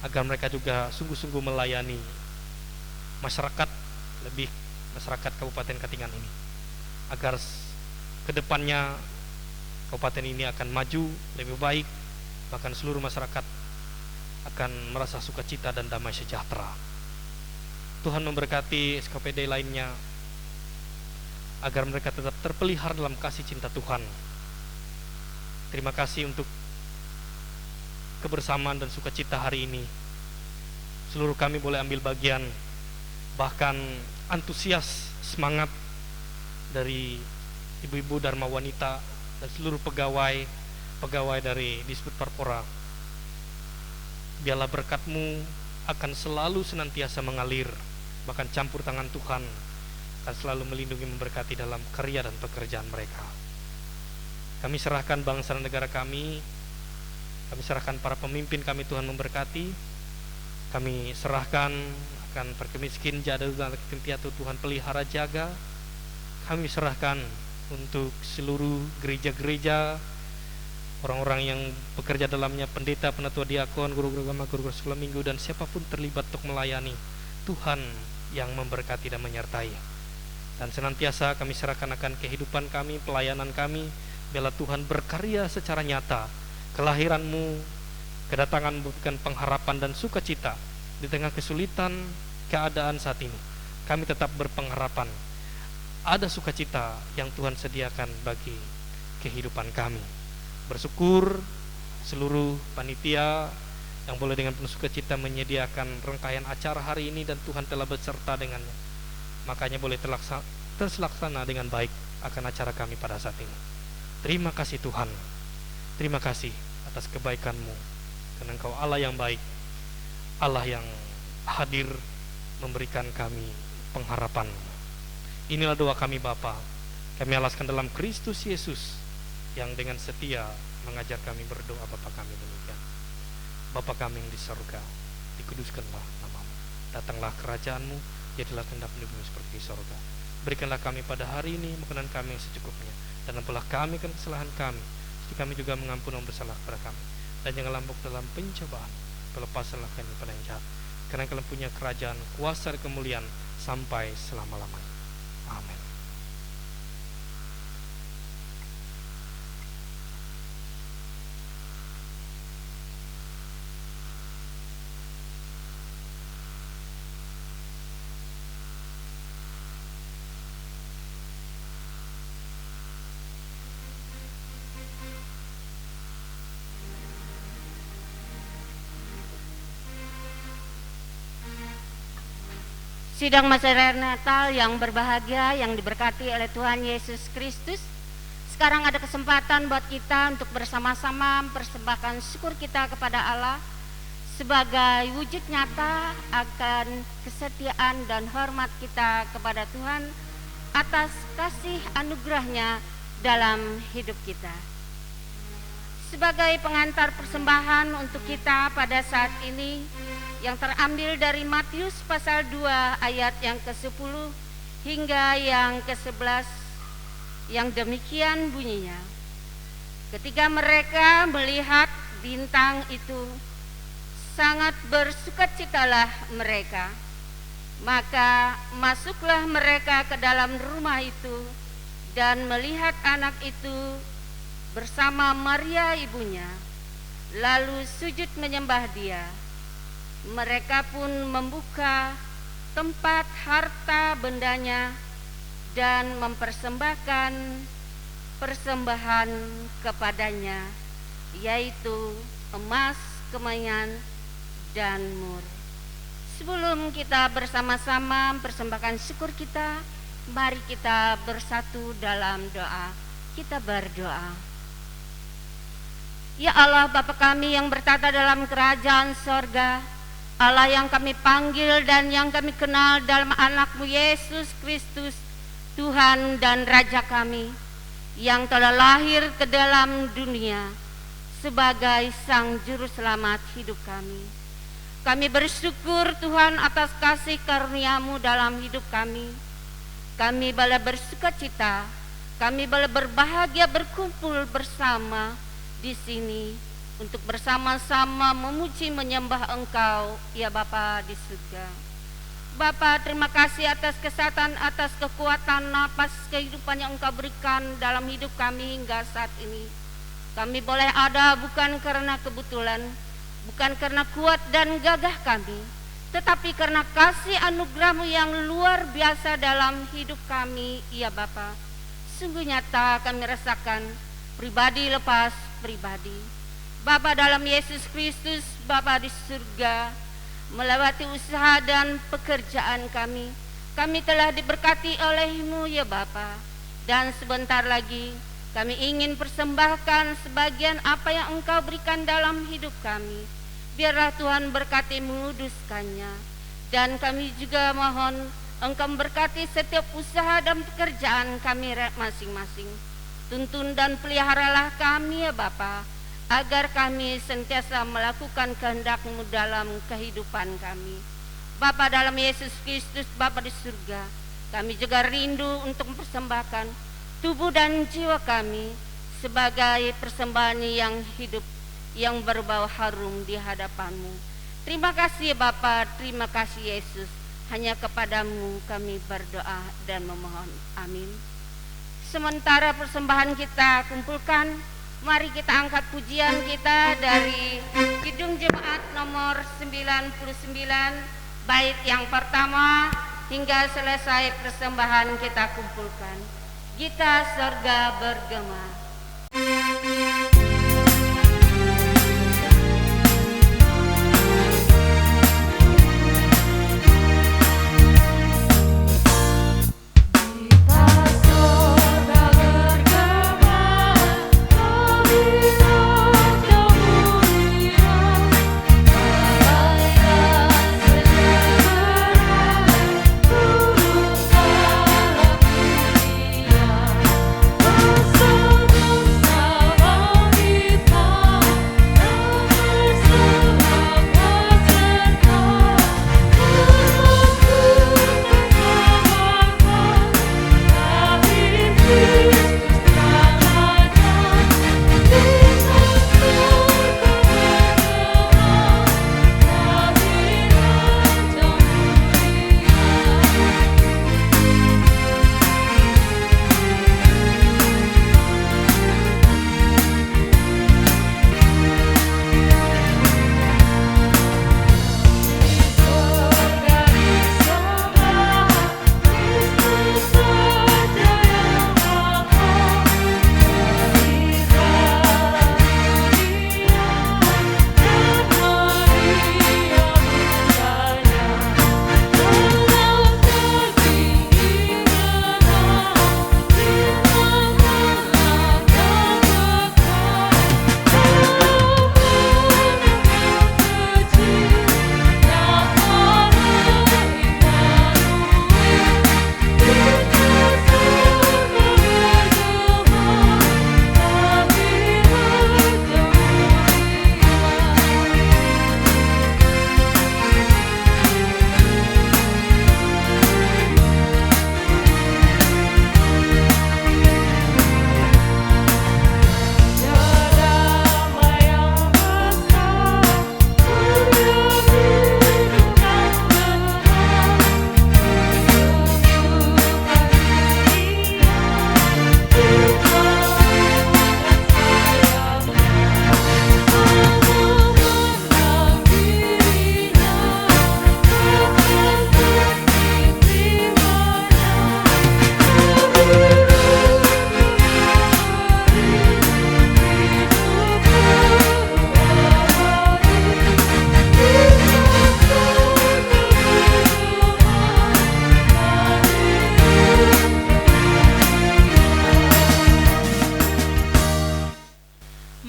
agar mereka juga sungguh-sungguh melayani masyarakat, lebih masyarakat Kabupaten Katingan ini, agar kedepannya kabupaten ini akan maju lebih baik, bahkan seluruh masyarakat akan merasa sukacita dan damai sejahtera. Tuhan memberkati SKPD lainnya, agar mereka tetap terpelihara dalam kasih cinta Tuhan. Terima kasih untuk kebersamaan dan sukacita hari ini. Seluruh kami boleh ambil bagian, bahkan antusias, semangat dari ibu-ibu Dharma Wanita, dan seluruh pegawai dari Disbud Parpora. Biarlah berkat-Mu akan selalu senantiasa mengalir, bahkan campur tangan Tuhan akan selalu melindungi, memberkati dalam karya dan pekerjaan mereka. Kami serahkan bangsa dan negara kami serahkan para pemimpin kami, Tuhan memberkati. Kami serahkan akan perkemiskin jadul dan piatu, Tuhan pelihara jaga. Kami serahkan untuk seluruh gereja-gereja, orang-orang yang bekerja dalamnya, pendeta, penatua diakon, guru-guru agama, guru-guru sekolah minggu, dan siapapun terlibat untuk melayani. Tuhan yang memberkati dan menyertai. Dan senantiasa kami serahkan akan kehidupan kami, pelayanan kami. Biarlah Tuhan berkarya secara nyata. Kelahiran-Mu, kedatangan bukan pengharapan dan sukacita di tengah kesulitan keadaan saat ini. Kami tetap berpengharapan ada sukacita yang Tuhan sediakan bagi kehidupan kami. Bersyukur seluruh panitia yang boleh dengan penuh sukacita menyediakan rangkaian acara hari ini, dan Tuhan telah beserta dengannya. Makanya boleh terlaksana dengan baik akan acara kami pada saat ini. Terima kasih Tuhan. Terima kasih atas kebaikan-Mu, karena Engkau Allah yang baik, Allah yang hadir memberikan kami pengharapan. Inilah doa kami Bapa. Kami alaskan dalam Kristus Yesus yang dengan setia mengajar kami berdoa. Bapa kami demikian. Bapa kami yang di surga, dikuduskanlah nama-Mu. Datanglah kerajaan-Mu, jadilah kehendak-Mu di bumi seperti di surga. Berikanlah kami pada hari ini makanan kami yang secukupnya, dan ampunilah kami akan kesalahan kami, seperti kami juga mengampuni orang bersalah kepada kami. Dan jangan lambok dalam pencobaan, lepaskanlah kami pada yang jahat, karena Kalian punya kerajaan, kuasa dan kemuliaan sampai selama-lamanya. Amin. Sidang masyarakat Natal yang berbahagia, yang diberkati oleh Tuhan Yesus Kristus. Sekarang ada kesempatan buat kita untuk bersama-sama mempersembahkan syukur kita kepada Allah sebagai wujud nyata akan kesetiaan dan hormat kita kepada Tuhan atas kasih anugerahnya dalam hidup kita. Sebagai pengantar persembahan untuk kita pada saat ini, yang terambil dari Matius pasal 2 ayat yang ke-10 hingga yang ke-11, yang demikian bunyinya. Ketika mereka melihat bintang itu, sangat bersukacitalah mereka. Maka masuklah mereka ke dalam rumah itu dan melihat anak itu bersama Maria ibunya, lalu sujud menyembah dia. Mereka pun membuka tempat harta bendanya dan mempersembahkan persembahan kepadanya, yaitu emas, kemayan, dan mur. Sebelum kita bersama-sama mempersembahkan syukur kita, mari kita bersatu dalam doa. Kita berdoa. Ya Allah, Bapa kami yang bertata dalam kerajaan sorga, Allah yang kami panggil dan yang kami kenal dalam anak-Mu Yesus Kristus, Tuhan dan Raja kami, yang telah lahir ke dalam dunia sebagai Sang Juru Selamat hidup kami. Kami bersyukur Tuhan atas kasih karunia-Mu dalam hidup kami. Kami boleh bersukacita, kami boleh berbahagia berkumpul bersama di sini untuk bersama-sama memuji menyembah Engkau, ya Bapa di surga. Bapa, terima kasih atas kesehatan, atas kekuatan, napas kehidupan yang Engkau berikan dalam hidup kami hingga saat ini. Kami boleh ada bukan karena kebetulan, bukan karena kuat dan gagah kami, tetapi karena kasih anugerah-Mu yang luar biasa dalam hidup kami, ya Bapa. Sungguh nyata kami rasakan pribadi lepas pribadi. Bapa dalam Yesus Kristus, Bapa di surga, melewati usaha dan pekerjaan kami, kami telah diberkati oleh-Mu ya Bapa. Dan sebentar lagi kami ingin persembahkan sebagian apa yang Engkau berikan dalam hidup kami. Biarlah Tuhan berkati menguduskannya. Dan kami juga mohon Engkau memberkati setiap usaha dan pekerjaan kami masing-masing. Tuntun dan peliharalah kami ya Bapa, agar kami sentiasa melakukan kehendak-Mu dalam kehidupan kami. Bapa dalam Yesus Kristus, Bapa di surga, kami juga rindu untuk mempersembahkan tubuh dan jiwa kami sebagai persembahan yang hidup, yang berbau harum di hadapan-Mu. Terima kasih Bapa, terima kasih Yesus. Hanya kepadamu kami berdoa dan memohon. Amin. Sementara persembahan kita kumpulkan, mari kita angkat pujian kita dari Kidung Jemaat nomor 99, bait yang pertama hingga selesai persembahan kita kumpulkan. Gita Sorga Bergema.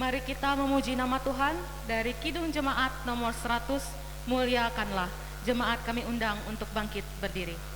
Mari kita memuji nama Tuhan dari Kidung Jemaat nomor 100, Muliakanlah. Jemaat kami undang untuk bangkit berdiri. Ku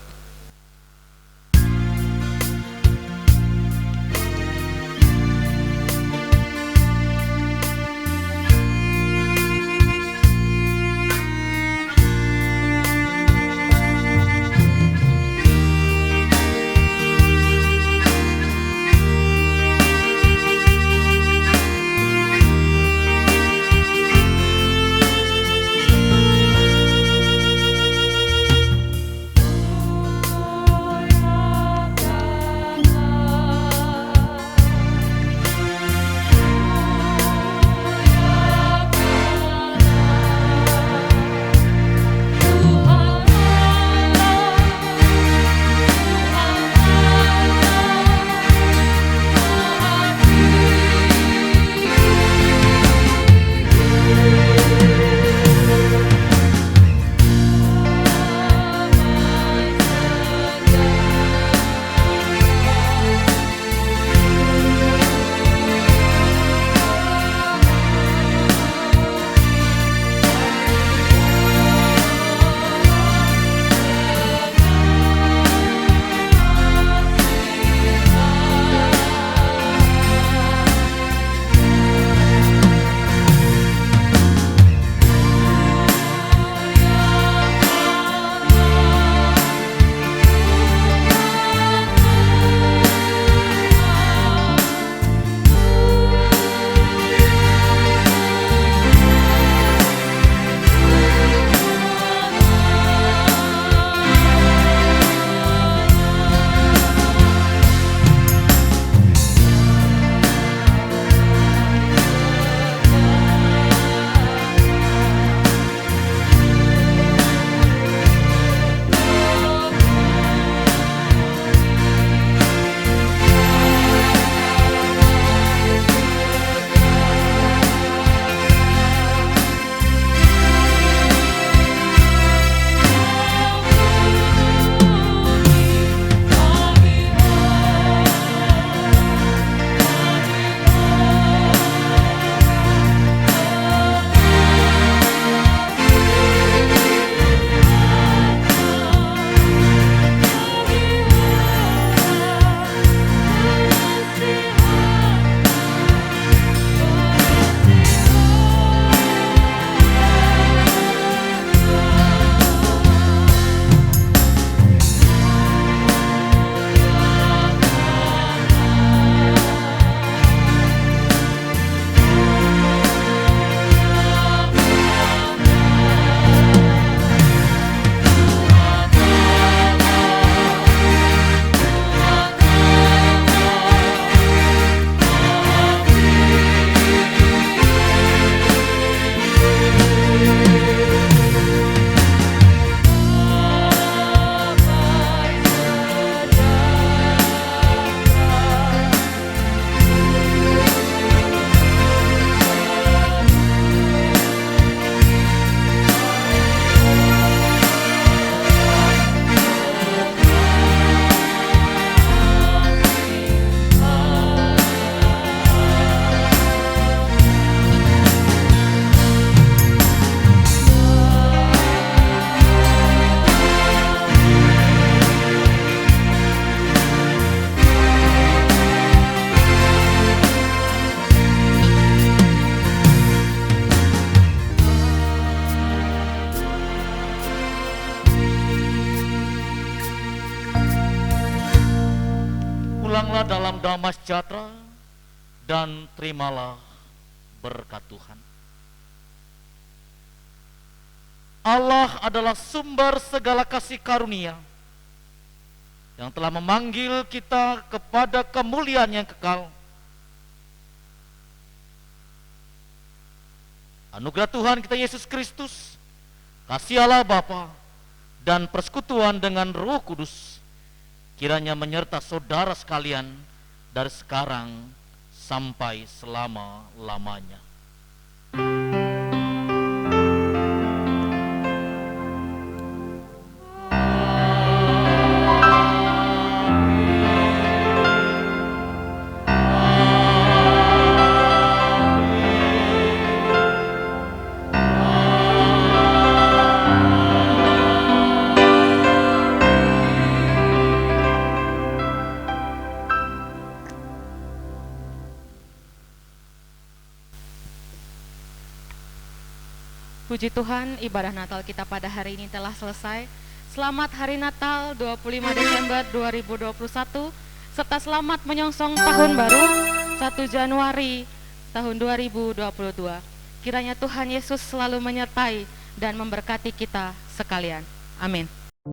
pulanglah dalam damai sejahtera dan terimalah berkat Tuhan. Allah adalah sumber segala kasih karunia yang telah memanggil kita kepada kemuliaan yang kekal. Anugerah Tuhan kita Yesus Kristus, kasih Allah Bapa, dan persekutuan dengan Roh Kudus kiranya menyertai saudara sekalian dari sekarang sampai selama-lamanya. Puji Tuhan, ibadah Natal kita pada hari ini telah selesai. Selamat Hari Natal 25 Desember 2021, serta selamat menyongsong Tahun Baru 1 Januari tahun 2022. Kiranya Tuhan Yesus selalu menyertai dan memberkati kita sekalian. Amin.